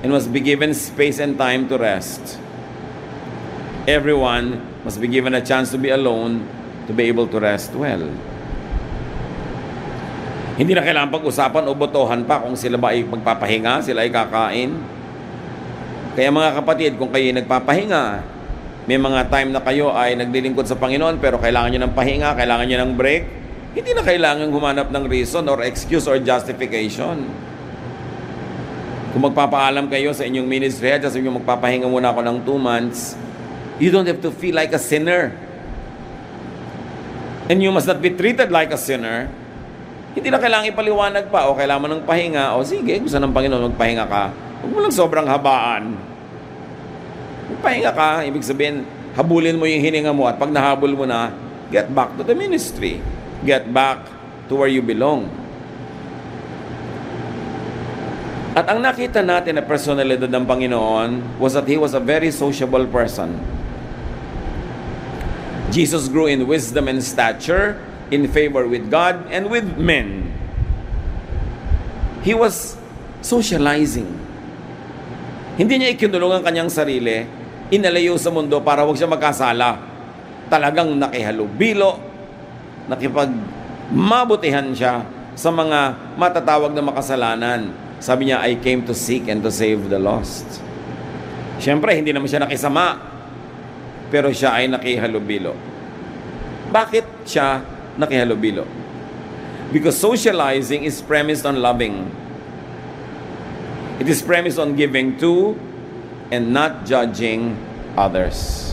and must be given space and time to rest. Everyone must be given a chance to be alone to be able to rest well. Hindi na kailangan pag-usapan o botohan pa kung sila ba ay magpapahinga, sila ay kakain. Kaya mga kapatid, kung kayo nagpapahinga, may mga time na kayo ay naglilingkod sa Panginoon pero kailangan nyo ng pahinga, kailangan nyo ng break, hindi na kailangan humanap ng reason or excuse or justification. Kung magpapaalam kayo sa inyong ministry, at sabi nyo magpapahinga muna ako ng 2 months, you don't have to feel like a sinner. And you must not be treated like a sinner. Hindi na kailangan ipaliwanag pa, o kailangan mo ng pahinga, o sige, gusto ng Panginoon magpahinga ka. Huwag mo lang sobrang habaan. Magpahinga ka, ibig sabihin, habulin mo yung hininga mo, at pag nahabol mo na, get back to the ministry. Get back to where you belong. At ang nakita natin na personalidad ng Panginoon was that He was a very sociable person. Jesus grew in wisdom and stature, in favor with God and with men. He was socializing. Hindi niya ikinulong ang kanyang sarili, inalayo sa mundo para huwag siya magkasala. Talagang nakihalubilo, nakipagmabutihan siya sa mga matatawag na makasalanan. Sabi niya, I came to seek and to save the lost. Siyempre, hindi naman siya nakisama, pero siya ay nakihalubilo. Bakit siya nakihalubilo? Because socializing is premised on loving. It is premised on giving to and not judging others.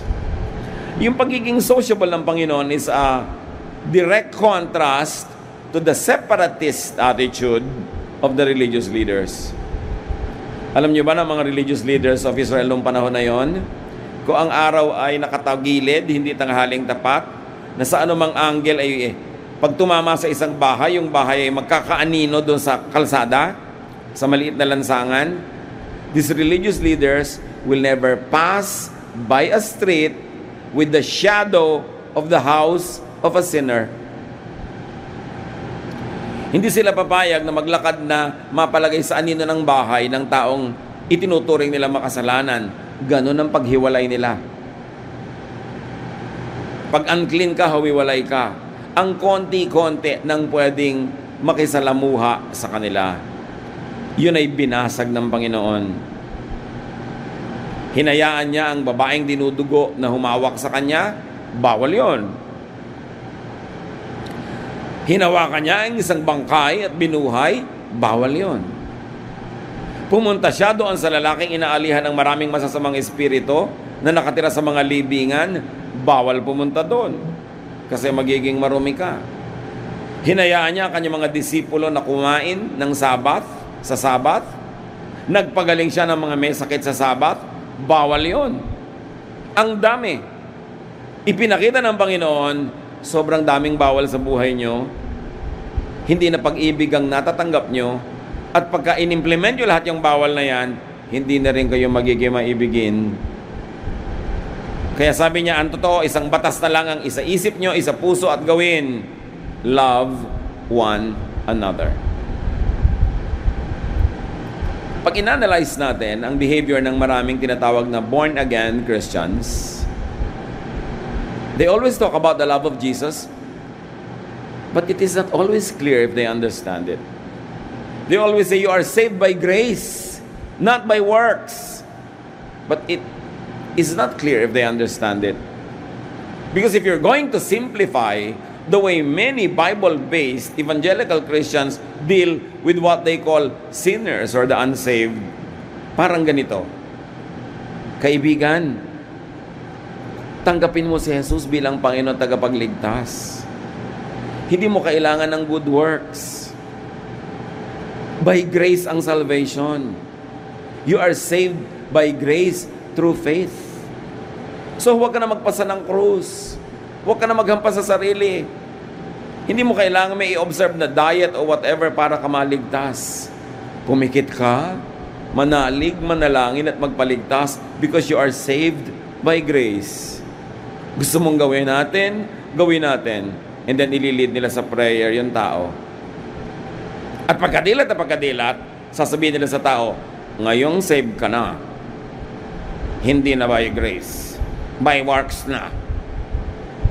Yung pagiging sociable ng Panginoon is a direct contrast to the separatist attitude of the religious leaders. Alam niyo ba na mga religious leaders of Israel noong panahon na yon, kung ang araw ay nakatagilid, hindi tanghaling tapat, na sa anumang angle ay pag tumama sa isang bahay, yung bahay ay magkakaanino doon sa kalsada, sa maliit na lansangan. These religious leaders will never pass by a street with the shadow of the house of a sinner. Hindi sila papayag na maglakad na mapalagay sa anino ng bahay ng taong itinuturing nila makasalanan. Ganon ang paghiwalay nila. Pag unclean ka, hawiwalay ka. Ang konti-konti nang pwedeng makisalamuha sa kanila, yun ay binasag ng Panginoon. Hinayaan niya ang babaeng dinudugo na humawak sa kanya, bawal yon. Hinawakan niya ang isang bangkay at binuhay, bawal yon. Pumunta siya doon sa lalaking inaalihan ng maraming masasamang espiritu na nakatira sa mga libingan, bawal pumunta doon kasi magiging marumi ka. Hinayaan niya ang kanyang mga disipulo na kumain ng sa Sabat. Nagpagaling siya ng mga may sakit sa Sabat, bawal yon. Ang dami. Ipinakita ng Panginoon, sobrang daming bawal sa buhay nyo, hindi na pag-ibig ang natatanggap nyo, at pagka in-implement nyo lahat yung bawal na yan, hindi na rin kayo magiging maibigin. Kaya sabi niya, ang totoo, isang batas na lang ang isa-isip nyo, isa puso at gawin. Love one another. Pag in-analyze natin ang behavior ng maraming tinatawag na born-again Christians, they always talk about the love of Jesus, but it is not always clear if they understand it. They always say you are saved by grace, not by works. But it is not clear if they understand it. Because if you're going to simplify the way many Bible-based evangelical Christians deal with what they call sinners or the unsaved, parang ganito. Kaibigan, tanggapin mo si Jesus bilang Panginoon at tagapagligtas. Hindi mo kailangan ng good works. By grace ang salvation. You are saved by grace through faith. So huwag ka na magpasa ng krus. Huwag ka na maghampas sa sarili. Hindi mo kailangan may i-observe na diet o whatever para ka maligtas. Pumikit ka, manalig, manalangin at magpaligtas because you are saved by grace. Gusto mong gawin natin, gawin natin. And then ililid nila sa prayer yung tao. At pagkadilat, sasabihin nila sa tao, ngayong saved ka na. Hindi na by grace. By works na.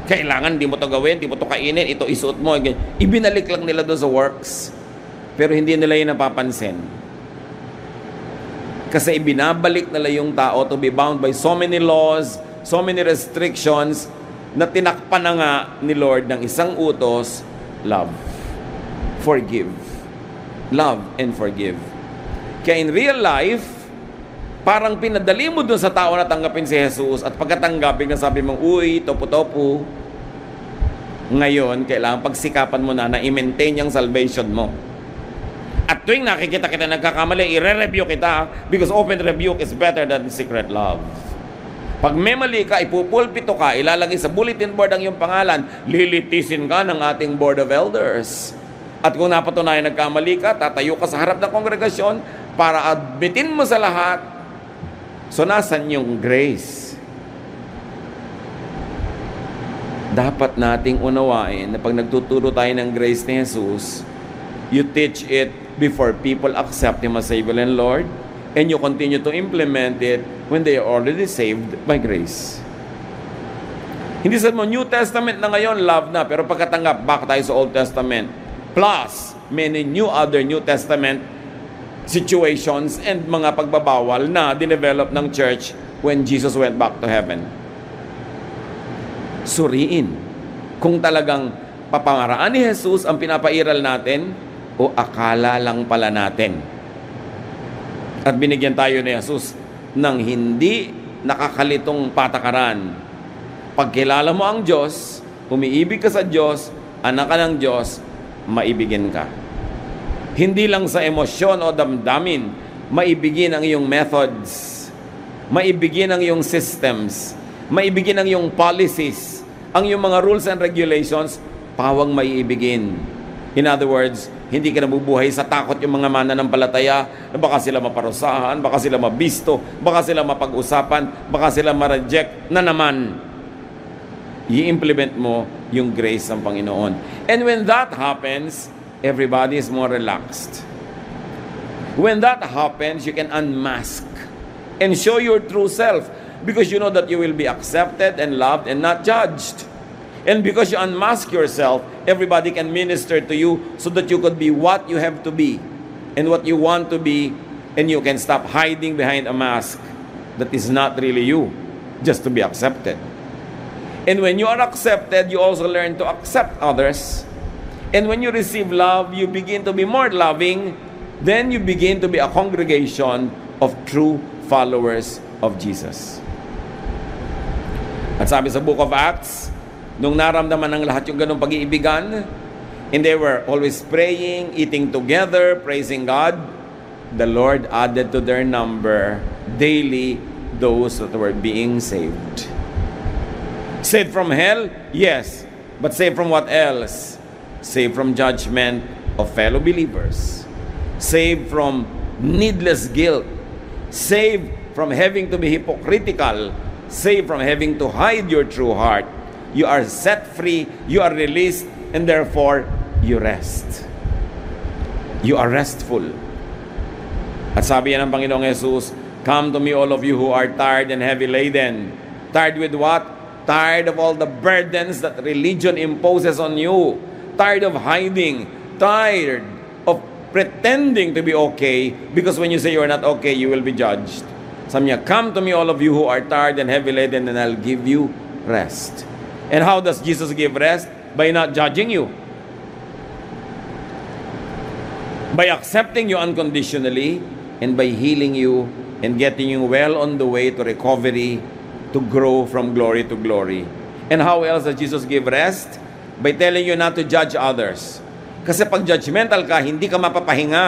Kailangan, di mo to gawin, di mo to kainin, ito isuot mo. Ibinalik lang nila doon sa works. Pero hindi nila yun napapansin. Kasi ibinabalik nila yung tao to be bound by so many laws, so many restrictions, na tinakpan na nga ni Lord ng isang utos, love. Forgive. Love and forgive. Kaya in real life, parang pinadali mo dun sa tao na tanggapin si Jesus at pagkatanggapin na sabi mong, uy, topo-topo. Ngayon, kailangan pagsikapan mo na i-maintain yung salvation mo. At tuwing nakikita kita nagkakamali, i-re-review kita because open rebuke is better than secret love. Pag may mali ka, ipupulpito ka, ilalagay sa bulletin board ang iyong pangalan, lilitisin ka ng ating board of elders. At kung napatunayan nagkamali ka, tatayo ka sa harap ng kongregasyon para admitin mo sa lahat. So, nasan yung grace? Dapat nating unawain na pag nagtuturo tayo ng grace ni Jesus, you teach it before people accept Him as Savior and Lord, and you continue to implement it when they are already saved by grace. Hindi sa mo, New Testament na ngayon, love na, pero pagkatanggap, back tayo sa Old Testament. Plus, many other New Testament situations and mga pagbabawal na dinevelop ng church when Jesus went back to heaven. Suriin kung talagang papamaraan ni Jesus ang pinapairal natin o akala lang pala natin. At binigyan tayo ni Jesus ng hindi nakakalitong patakaran. Pagkilala mo ang Diyos, umiibig ka sa Diyos, anak ka ng Diyos, maibigin ka. Hindi lang sa emosyon o damdamin, maibigin ang iyong methods, maibigin ang iyong systems, maibigin ang iyong policies, ang iyong mga rules and regulations, pawang maiibigin. In other words, hindi ka nabubuhay sa takot yung mga mananampalataya na baka sila maparusahan, baka sila mabisto, baka sila mapag-usapan, baka sila ma-reject na naman. I-implement mo yung grace ng Panginoon. And when that happens, everybody is more relaxed. When that happens, you can unmask and show your true self because you know that you will be accepted and loved and not judged. And because you unmask yourself, everybody can minister to you so that you could be what you have to be and what you want to be, and you can stop hiding behind a mask that is not really you, just to be accepted. And when you are accepted, you also learn to accept others. And when you receive love, you begin to be more loving. Then you begin to be a congregation of true followers of Jesus. At sabi sa Book of Acts, nung naramdaman ng lahat yung ganong pag-iibigan, and they were always praying, eating together, praising God, the Lord added to their number daily those that were being saved. Saved from hell? Yes. But saved from what else? Saved from judgment of fellow believers. Saved from needless guilt. Saved from having to be hypocritical. Saved from having to hide your true heart. You are set free, you are released, and therefore, you rest. You are restful. At sabi yan ng Panginoong Jesus, "Come to me all of you who are tired and heavy laden." Tired with what? Tired of all the burdens that religion imposes on you. Tired of hiding. Tired of pretending to be okay, because when you say you're not okay, you will be judged. Sabi niya, "Come to me all of you who are tired and heavy laden, and I'll give you rest." And how does Jesus give rest? By not judging you. By accepting you unconditionally, and by healing you and getting you well on the way to recovery, to grow from glory to glory. And how else does Jesus give rest? By telling you not to judge others. Kasi pag judgmental ka, hindi ka mapapahinga.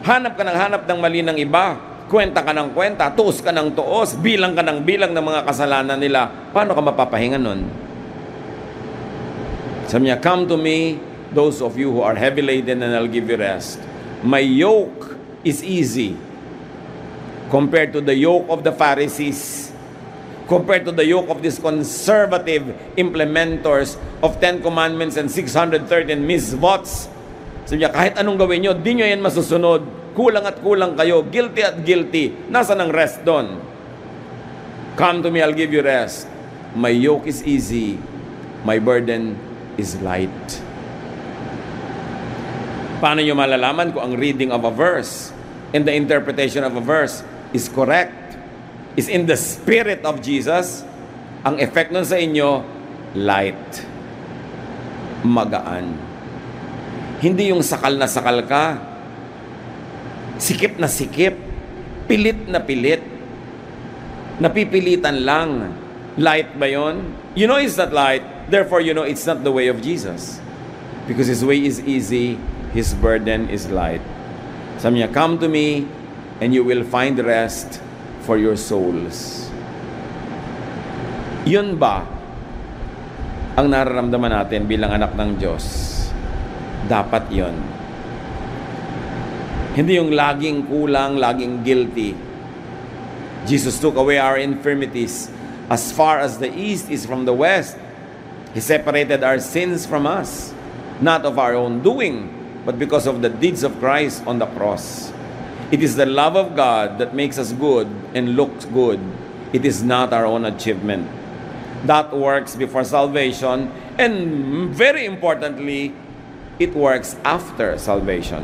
Hanap ka ng mali ng iba. Kwenta ka ng kwenta, tuos ka ng tuos, bilang ka ng bilang ng mga kasalanan nila. Paano ka mapapahinga nun? Sabi niya, "Come to me, those of you who are heavy laden, and I'll give you rest. My yoke is easy compared to the yoke of the Pharisees, compared to the yoke of these conservative implementors of 10 Commandments and 613 mitzvots." Sabi niya, kahit anong gawin nyo, di nyo yan masusunod. Kulang at kulang kayo. Guilty at guilty. Nasaan ang rest doon? "Come to me, I'll give you rest. My yoke is easy. My burden is light." Paano nyo malalaman kung ang reading of a verse and the interpretation of a verse is correct, is in the spirit of Jesus? Ang effect nun sa inyo, light. Magaan. Hindi yung sakal na sakal ka, sikip na sikip, pilit na pilit, napipilitan lang. Light ba yun? You know it's not light, therefore you know it's not the way of Jesus. Because His way is easy, His burden is light. Sabi niya, "Come to me, and you will find rest for your souls." Yun ba ang nararamdaman natin bilang anak ng Diyos? Dapat yun. Hindi yung laging kulang, laging guilty. Jesus took away our infirmities as far as the east is from the west. He separated our sins from us, not of our own doing, but because of the deeds of Christ on the cross. It is the love of God that makes us good and looks good. It is not our own achievement. That works before salvation, and very importantly, it works after salvation.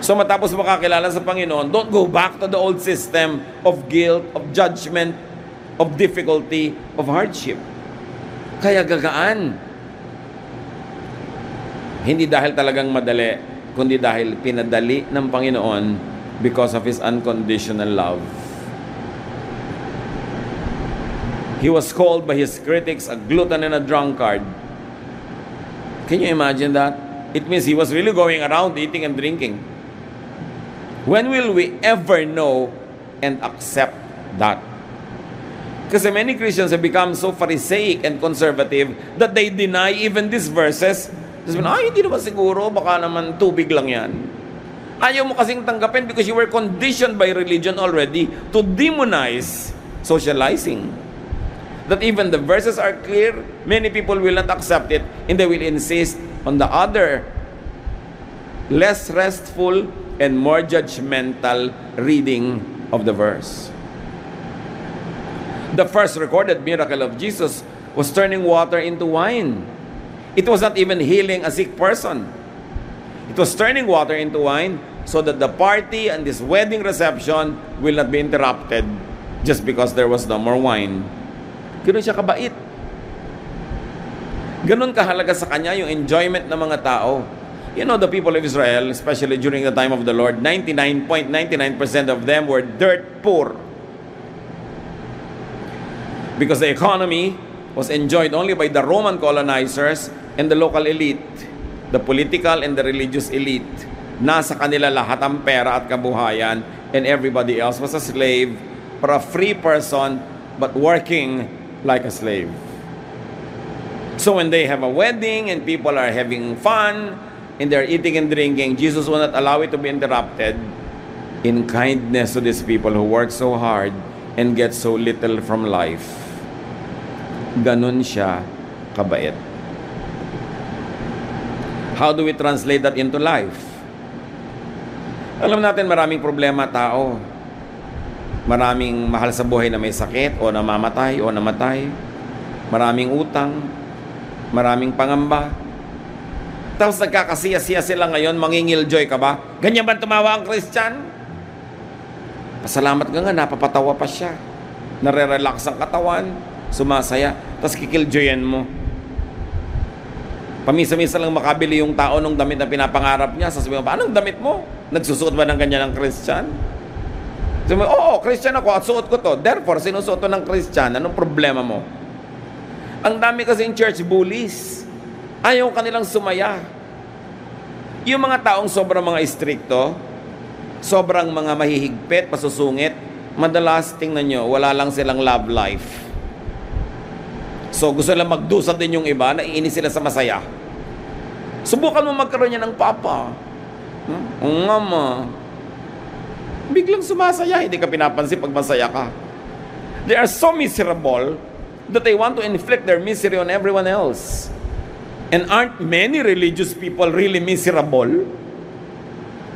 So matapos makakilala sa Panginoon, don't go back to the old system of guilt, of judgment, of difficulty, of hardship. Kaya gagaan. Hindi dahil talagang madali, kundi dahil pinadali ng Panginoon because of His unconditional love. He was called by His critics a glutton and a drunkard. Can you imagine that? It means He was really going around eating and drinking. When will we ever know and accept that? Kasi many Christians have become so Pharisaic and conservative that they deny even these verses. Sabi na, hindi naman siguro, baka naman tubig lang yan. Ayaw mo kasing tanggapin because you were conditioned by religion already to demonize socializing. That even the verses are clear, many people will not accept it, and they will insist on the other, less restful and more judgmental reading of the verse. The first recorded miracle of Jesus was turning water into wine. It was not even healing a sick person. It was turning water into wine so that the party and this wedding reception will not be interrupted just because there was no more wine. Ganun siya kabait. Ganun kahalaga sa kanya yung enjoyment ng mga tao. You know, the people of Israel, especially during the time of the Lord, 99.99% of them were dirt poor. Because the economy was enjoyed only by the Roman colonizers and the local elite, the political and the religious elite. Nasa kanila lahat ang pera at kabuhayan, and everybody else was a slave or a free person but working like a slave. So when they have a wedding and people are having fun and they're eating and drinking, Jesus will not allow it to be interrupted in kindness to these people who work so hard and get so little from life. Ganun siya kabait. How do we translate that into life? Alam natin maraming problema tao. Maraming mahal sa buhay na may sakit o namamatay o namatay. Maraming utang. Maraming pangamba. Tapos nagkakasiya-siya sila ngayon, mangingil-joy ka ba? Ganyan ba tumawa ang Christian? Pasalamat ka nga, napapatawa pa siya. Nare-relax ang katawan, sumasaya, tapos kikil-joyan mo. Pamisa-misa lang makabili yung tao ng damit na pinapangarap niya. Sasabihin mo, anong damit mo? Nagsusuot ba ng ganyan ng Christian? Sabi mo, oo, Christian ako at suot ko to. Therefore, sinusuot to ng Christian. Anong problema mo? Ang dami kasing church bullies. Ayaw kanilang sumaya. Yung mga taong sobrang mga istrikto, sobrang mga mahihigpit, pasusungit, madalas tingnan nyo, wala lang silang love life. So gusto lang magdusa din yung iba, naiinis sila sa masaya. Subukan mo magkaroon niya ng papa. Ang ama. Biglang sumasaya, hindi ka pinapansin pag masaya ka. They are so miserable that they want to inflict their misery on everyone else. And aren't many religious people really miserable?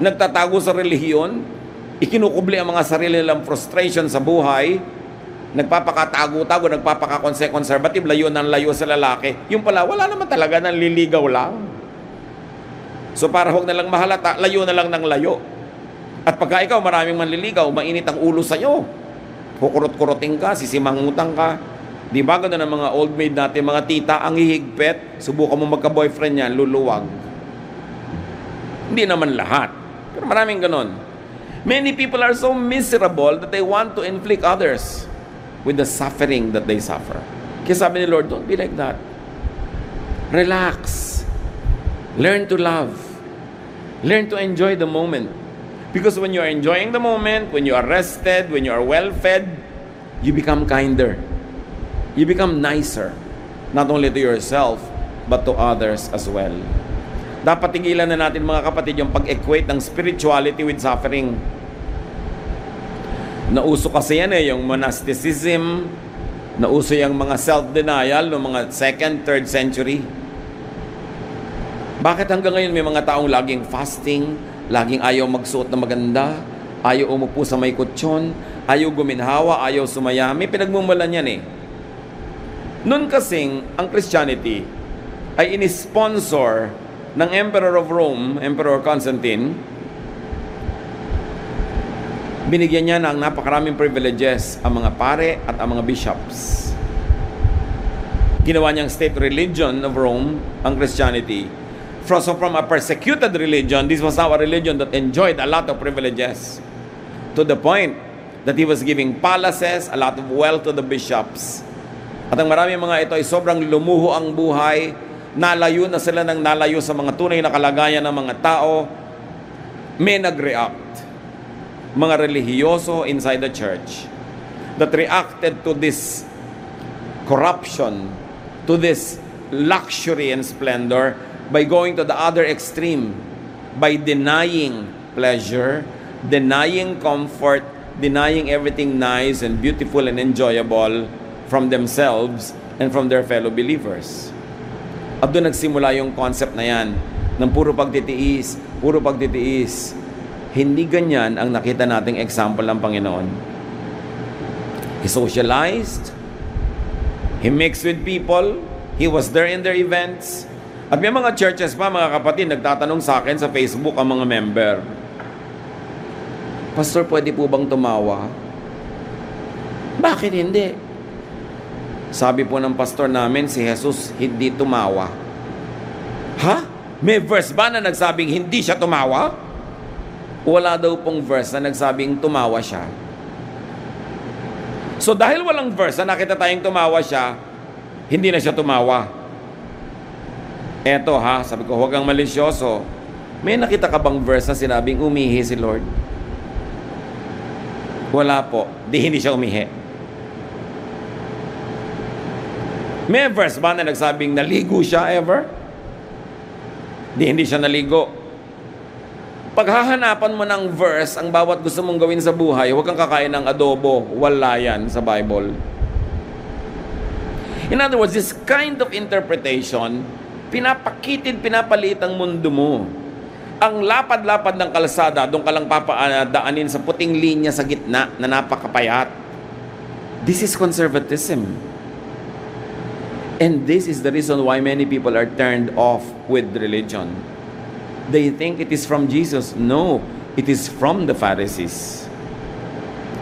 Nagtatago sa relihiyon, ikinukubli ang mga sarili nilang frustration sa buhay, nagpapakatago-tago, nagpapaka-conservative, layo ng layo sa lalaki. Yung pala, wala naman talaga, nanliligaw lang. So para huwag na lang mahalata, layo na lang ng layo. At pagka ikaw maraming manliligaw, mainit ang ulo sa'yo. Kukurot-kuroting ka, sisimangutang ka. Di ba gano'n ang mga old maid natin, mga tita, ang hihigpit, subukan mo magka-boyfriend yan, luluwag. Hindi naman lahat. Pero maraming gano'n. Many people are so miserable that they want to inflict others with the suffering that they suffer. Kaya sabi ni Lord, don't be like that. Relax. Learn to love. Learn to enjoy the moment. Because when you are enjoying the moment, when you are rested, when you are well-fed, you become kinder. You become nicer. Not only to yourself, but to others as well. Dapat tigilan na natin mga kapatid yung pag-equate ng spirituality with suffering. Nauso kasi yan yung monasticism, nauso yung mga self-denial ng mga 2nd, 3rd century. Bakit hanggang ngayon may mga taong laging fasting, laging ayaw magsuot na maganda, ayaw umupo sa may kutsyon, ayaw guminhawa, ayaw sumaya? May pinagmumulan yan eh. Noon kasing ang Christianity ay inisponsor ng Emperor of Rome, Emperor Constantine. Binigyan niya ng napakaraming privileges ang mga pare at ang mga bishops. Ginawa niyang state religion of Rome, ang Christianity. So from a persecuted religion, this was now a religion that enjoyed a lot of privileges. To the point that he was giving palaces, a lot of wealth to the bishops. At ang maraming mga ito ay sobrang lumuho ang buhay, nalayo na sila ng nalayo sa mga tunay na kalagayan ng mga tao. May nag-react, mga relihiyoso inside the church, that reacted to this corruption, to this luxury and splendor, by going to the other extreme, by denying pleasure, denying comfort, denying everything nice and beautiful and enjoyable from themselves and from their fellow believers. At doon nagsimula yung concept na yan, ng puro pagtitiis, puro pagtitiis. Hindi ganyan ang nakita nating example ng Panginoon. He socialized, He mixed with people, He was there in their events. At may mga churches pa, mga kapatid, nagtatanong sa akin sa Facebook ang mga member, Pastor, pwede po bang tumawa? Bakit hindi? Sabi po ng pastor namin, si Jesus hindi tumawa. Ha? May verse ba na nagsabing hindi siya tumawa? Wala daw pong verse na nagsabing tumawa siya. So dahil walang verse na nakita tayong tumawa siya, hindi na siya tumawa. Eto ha, sabi ko, huwag kang malisyoso. May nakita ka bang verse na sinabing umihi si Lord? Wala po. Hindi siya umihi. May verse ba na nagsabing naligo siya ever? Hindi siya naligo. Paghahanapan mo ng verse ang bawat gusto mong gawin sa buhay, huwag kang kakain ng adobo. Wala yan sa Bible. In other words, this kind of interpretation, pinapaliit ang mundo mo. Ang lapad-lapad ng kalsada, doon ka lang papadaanin sa puting linya sa gitna na napakapayat. This is conservatism. And this is the reason why many people are turned off with religion. They think it is from Jesus. No, it is from the Pharisees.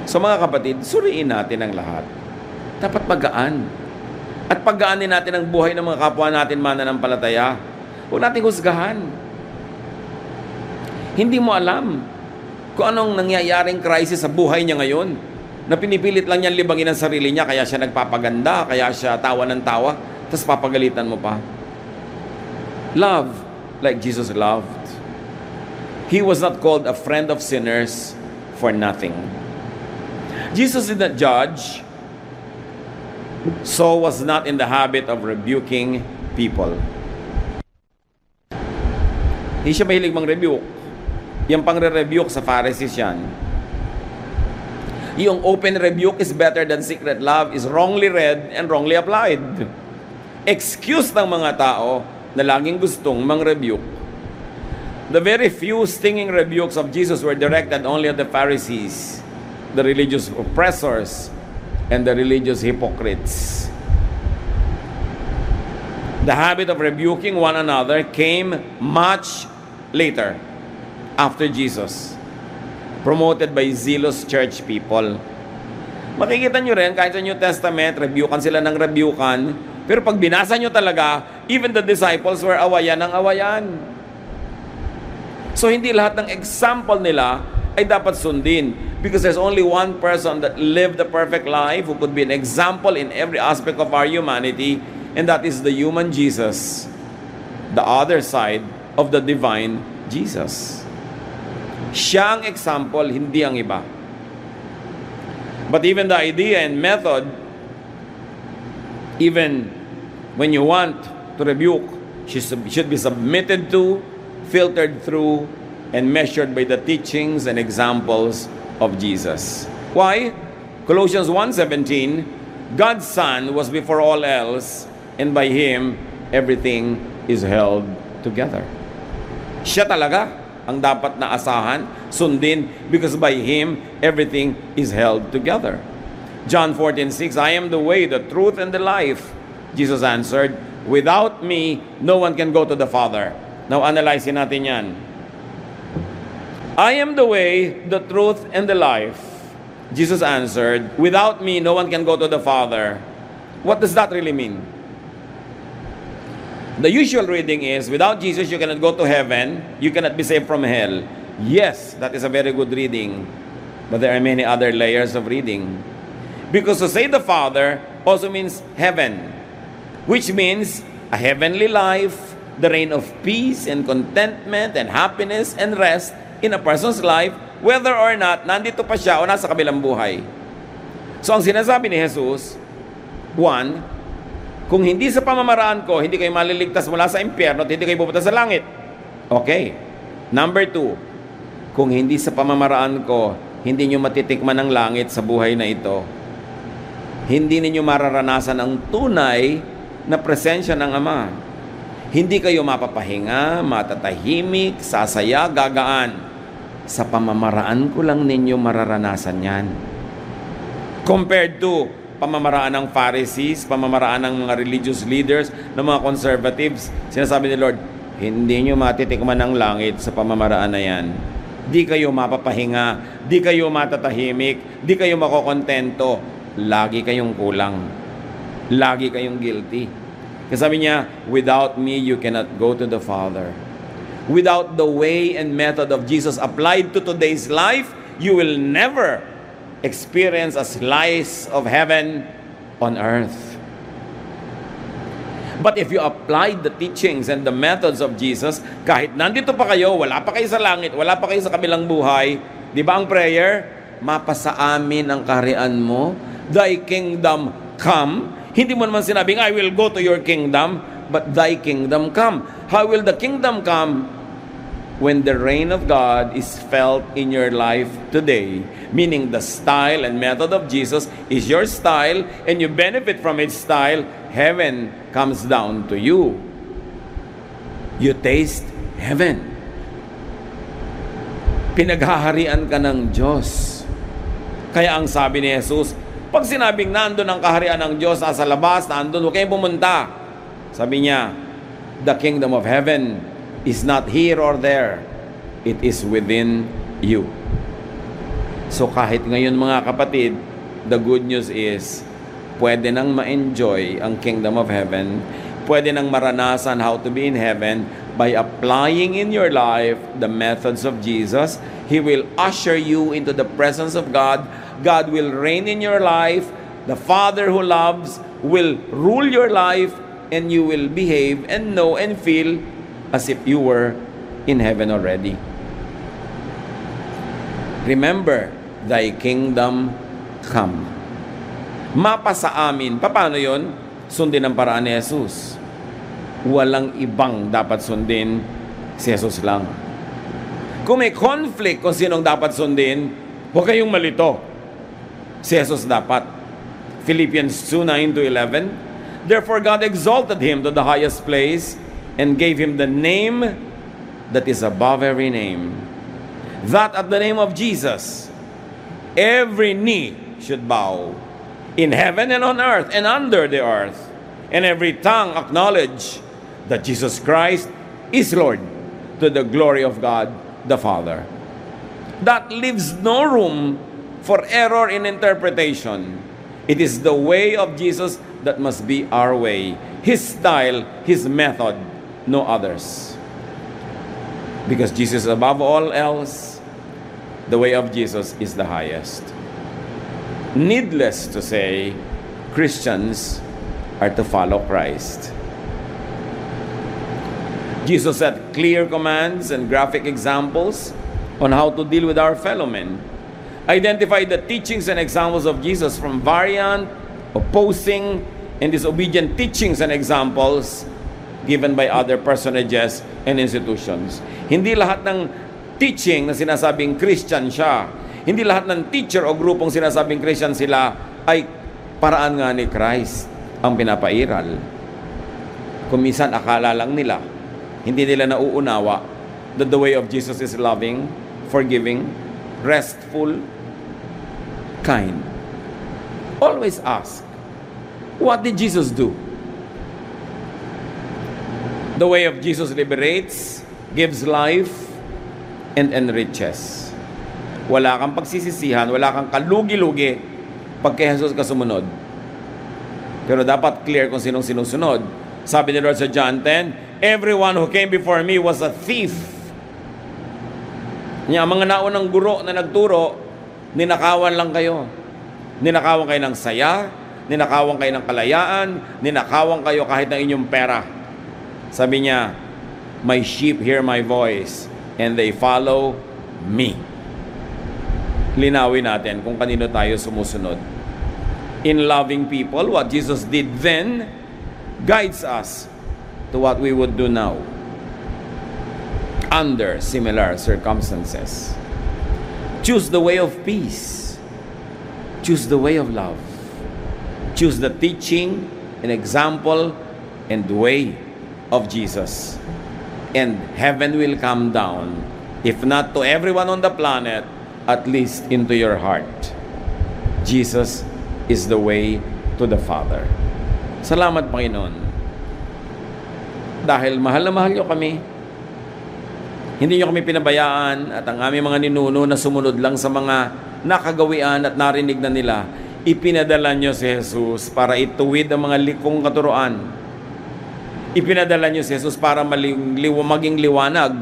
So mga kapatid, suriin natin ang lahat. Dapat magaan. At paggaanin natin ang buhay ng mga kapwa natin mananampalataya. Huwag natin husgahan. Hindi mo alam kung anong nangyayaring crisis sa buhay niya ngayon, na pinipilit lang niyan libangin ang sarili niya, kaya siya nagpapaganda, kaya siya tawa ng tawa, tapos papagalitan mo pa. Love like Jesus loved. He was not called a friend of sinners for nothing. Jesus did not judge, so was not in the habit of rebuking people. Hindi siya mahilig mang-rebuke. Yung pang-rebuke sa Pharisees yan. Yung open rebuke is better than secret love is wrongly read and wrongly applied. Excuse ng mga tao na laging gustong mang-rebuke. The very few stinging rebukes of Jesus were directed only at the Pharisees, the religious oppressors, and the religious hypocrites. The habit of rebuking one another came much later, after Jesus, promoted by zealous church people. Makikita nyo rin, kahit sa New Testament, rebukan sila ng rebukan, pero pag binasa nyo talaga, even the disciples were awayan ng awayan. So hindi lahat ng example nila ay dapat sundin, because there's only one person that lived the perfect life who could be an example in every aspect of our humanity, and that is the human Jesus, the other side of the divine Jesus. Siya ang example, hindi ang iba. But even the idea and method, even when you want to rebuke, should be submitted to, filtered through, and measured by the teachings and examples of Jesus. Why? Colossians 1:17, God's Son was before all else, and by Him, everything is held together. Siya talaga ang dapat na asahan, sundin, because by Him, everything is held together. John 14:6, I am the way, the truth, and the life. Jesus answered, without me, no one can go to the Father. Now, analyzein natin yan. I am the way, the truth, and the life. Jesus answered, without me, no one can go to the Father. What does that really mean? The usual reading is, without Jesus, you cannot go to heaven, you cannot be saved from hell. Yes, that is a very good reading. But there are many other layers of reading. Because to say the Father also means heaven, which means a heavenly life, the reign of peace and contentment and happiness and rest in a person's life, whether or not nandito pa siya o nasa kabilang buhay. So ang sinasabi ni Jesus, one, kung hindi sa pamamaraan ko, hindi kayo maliligtas mula sa impyerno at hindi kayo pupunta sa langit. Okay. Number 2, kung hindi sa pamamaraan ko, hindi nyo matitikman ang langit sa buhay na ito. Hindi ninyo mararanasan ang tunay na presensya ng Ama. Hindi kayo mapapahinga, matatahimik, sasaya, gagaan. Sa pamamaraan ko lang ninyo mararanasan yan. Compared to pamamaraan ng Pharisees, pamamaraan ng mga religious leaders, ng mga conservatives, sinasabi ni Lord, hindi nyo matitikman ang langit sa pamamaraan na yan. Di kayo mapapahinga, di kayo matatahimik, di kayo makokontento. Lagi kayong kulang. Lagi kayong guilty. Kasi sabi niya, without me, you cannot go to the Father. Without the way and method of Jesus applied to today's life, you will never experience a slice of heaven on earth. But if you apply the teachings and the methods of Jesus, kahit nandito pa kayo, wala pa kayo sa langit, wala pa kayo sa kabilang buhay, di ba ang prayer? Mapasa amin ang kaharian mo, thy kingdom come. Hindi mo naman sinabing, I will go to your kingdom, but thy kingdom come. How will the kingdom come? When the reign of God is felt in your life today, meaning the style and method of Jesus is your style, and you benefit from its style, heaven comes down to you. You taste heaven. Pinaghaharian ka ng Diyos. Kaya ang sabi ni Jesus, pag sinabing nandun ang kaharian ng Diyos nasa labas, nandun, huwag kayong pumunta. Sabi niya, the kingdom of heaven is not here or there. It is within you. So kahit ngayon mga kapatid, the good news is, pwede nang ma-enjoy ang kingdom of heaven, pwede nang maranasan how to be in heaven by applying in your life the methods of Jesus. He will usher you into the presence of God. God will reign in your life. The Father who loves will rule your life, and you will behave and know and feel as if you were in heaven already. Remember, thy kingdom come. Mapasa amin. Paano yun? Sundin ang paraan ni Jesus. Walang ibang dapat sundin, si Jesus lang. Kung may conflict kung sinong dapat sundin, huwag kayong malito. Si Jesus dapat. Philippians 2:9-11. Therefore God exalted him to the highest place and gave him the name that is above every name, that at the name of Jesus every knee should bow, in heaven and on earth and under the earth, and every tongue acknowledge that Jesus Christ is Lord, to the glory of God the Father. That leaves no room for error in interpretation. It is the way of Jesus that must be our way. His style, His method, no others. Because Jesus is above all else, the way of Jesus is the highest. Needless to say, Christians are to follow Christ. Jesus set clear commands and graphic examples on how to deal with our fellow men. Identify the teachings and examples of Jesus from variant, opposing, and disobedient teachings and examples given by other personages and institutions. Hindi lahat ng teaching na sinasabing Christian siya, hindi lahat ng teacher o grupong sinasabing Christian sila ay paraan nga ni Christ ang pinapairal. Kung minsan akala lang nila, hindi nila nauunawa that the way of Jesus is loving, forgiving, restful, kind. Always ask, what did Jesus do? The way of Jesus liberates, gives life, and enriches. Wala kang pagsisisihan, wala kang kalugi-lugi pag kay Jesus ka sumunod. Pero dapat clear kung sinong sinusunod. Sabi ni Lord sa John 10, everyone who came before me was a thief. Mga naunang guro na nagturo, ninakawan lang kayo. Ninakawan kayo ng saya, ninakawan kayo ng kalayaan, ninakawan kayo kahit ng inyong pera. Sabi niya, my sheep hear my voice, and they follow me. Linawin natin kung kanino tayo sumusunod. In loving people, what Jesus did then guides us to what we would do now under similar circumstances. Choose the way of peace. Choose the way of love. Choose the teaching and example and way of Jesus. And heaven will come down, if not to everyone on the planet, at least into your heart. Jesus is the way to the Father. Salamat, Panginoon. Dahil mahal na mahal niyo kami. Hindi niyo kami pinabayaan at ang aming mga ninuno na sumunod lang sa mga nakagawian at narinig na nila, ipinadala niyo si Jesus para ituwid ang mga likong katuruan. Ipinadala niyo si Jesus para maging liwanag,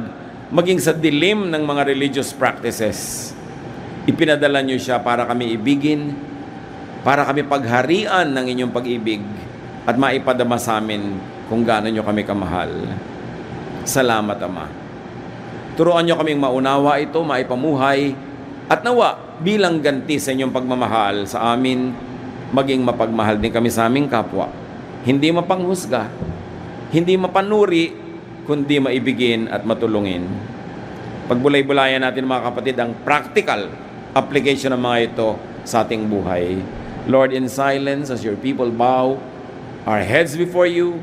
maging sa dilim ng mga religious practices. Ipinadala niyo siya para kami ibigin, para kami pagharian ng inyong pag-ibig at maipadama sa amin kung gaano niyo kami kamahal. Salamat, Ama. Turuan niyo kaming maunawa ito, maipamuhay, at nawa bilang ganti sa inyong pagmamahal sa amin, maging mapagmahal din kami sa aming kapwa. Hindi mapanghusga, hindi mapanuri, kundi maibigin at matulungin. Pagbulay-bulayan natin mga kapatid ang practical application ng mga ito sa ating buhay. Lord, in silence as your people bow our heads before you,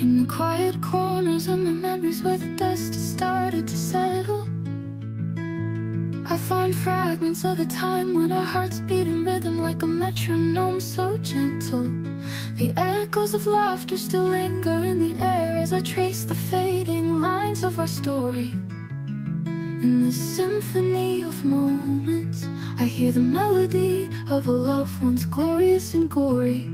In the quiet corners of my memories where the dust has started to settle, I find fragments of a time when our hearts beat in rhythm like a metronome so gentle. The echoes of laughter still linger in the air as I trace the fading lines of our story. In this symphony of moments, I hear the melody of a love once glorious and gory.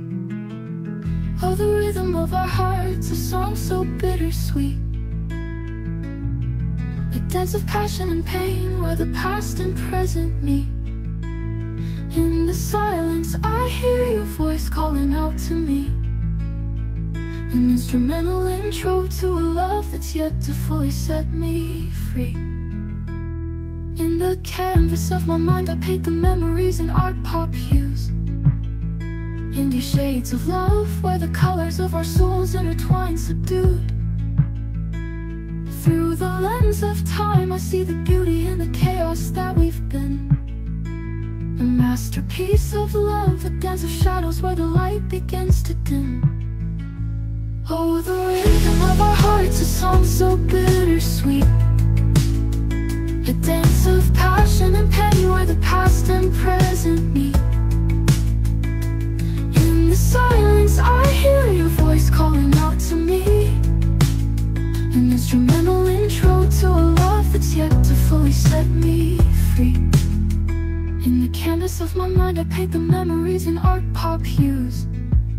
Oh, the rhythm of our hearts, a song so bittersweet, a dance of passion and pain where the past and present meet. In the silence, I hear your voice calling out to me, an instrumental intro to a love that's yet to fully set me free. In the canvas of my mind, I paint the memories in art pop hues, indie shades of love where the colors of our souls intertwine subdued. Through the lens of time, I see the beauty in the chaos that we've been, a masterpiece of love, a dance of shadows where the light begins to dim. Oh, the rhythm of our hearts, a song so bittersweet, a dance of passion and pain where the past and present meet. In the silence, I hear your voice calling out to me, an instrumental intro to a love that's yet to fully set me free. In the canvas of my mind, I paint the memories in art pop hues,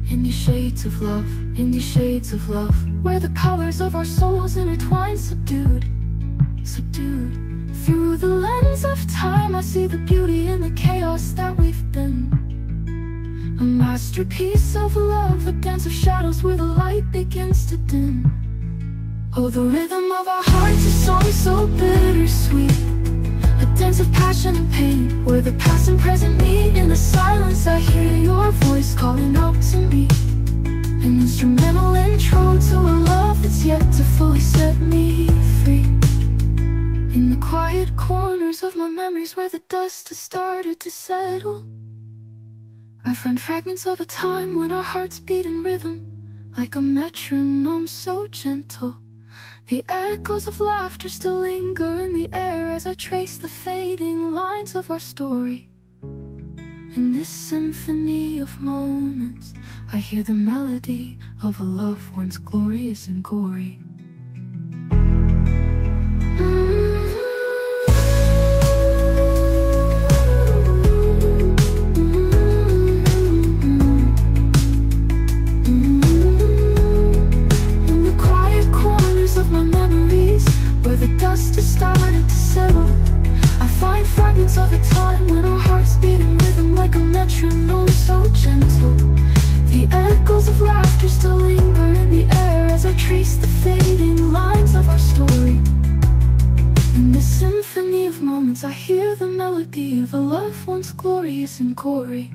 indie shades of love, indie shades of love, where the colors of our souls intertwine subdued, subdued. Through the lens of time, I see the beauty in the chaos that we've been, a masterpiece of love, a dance of shadows where the light begins to dim. Oh, the rhythm of our hearts, a song so bittersweet, a dance of passion and pain where the past and present meet. In the silence, I hear your voice calling out to me, an instrumental intro to a love that's yet to fully set me free. In the quiet corners of my memories where the dust has started to settle, I find fragments of a time when our hearts beat in rhythm like a metronome so gentle. The echoes of laughter still linger in the air as I trace the fading lines of our story. In this symphony of moments, I hear the melody of a love once glorious and gory. Dust has started to settle, I find fragments of a time when our hearts beat in rhythm like a metronome so gentle. The echoes of laughter still linger in the air as I trace the fading lines of our story. In this symphony of moments, I hear the melody of a love once glorious and gory.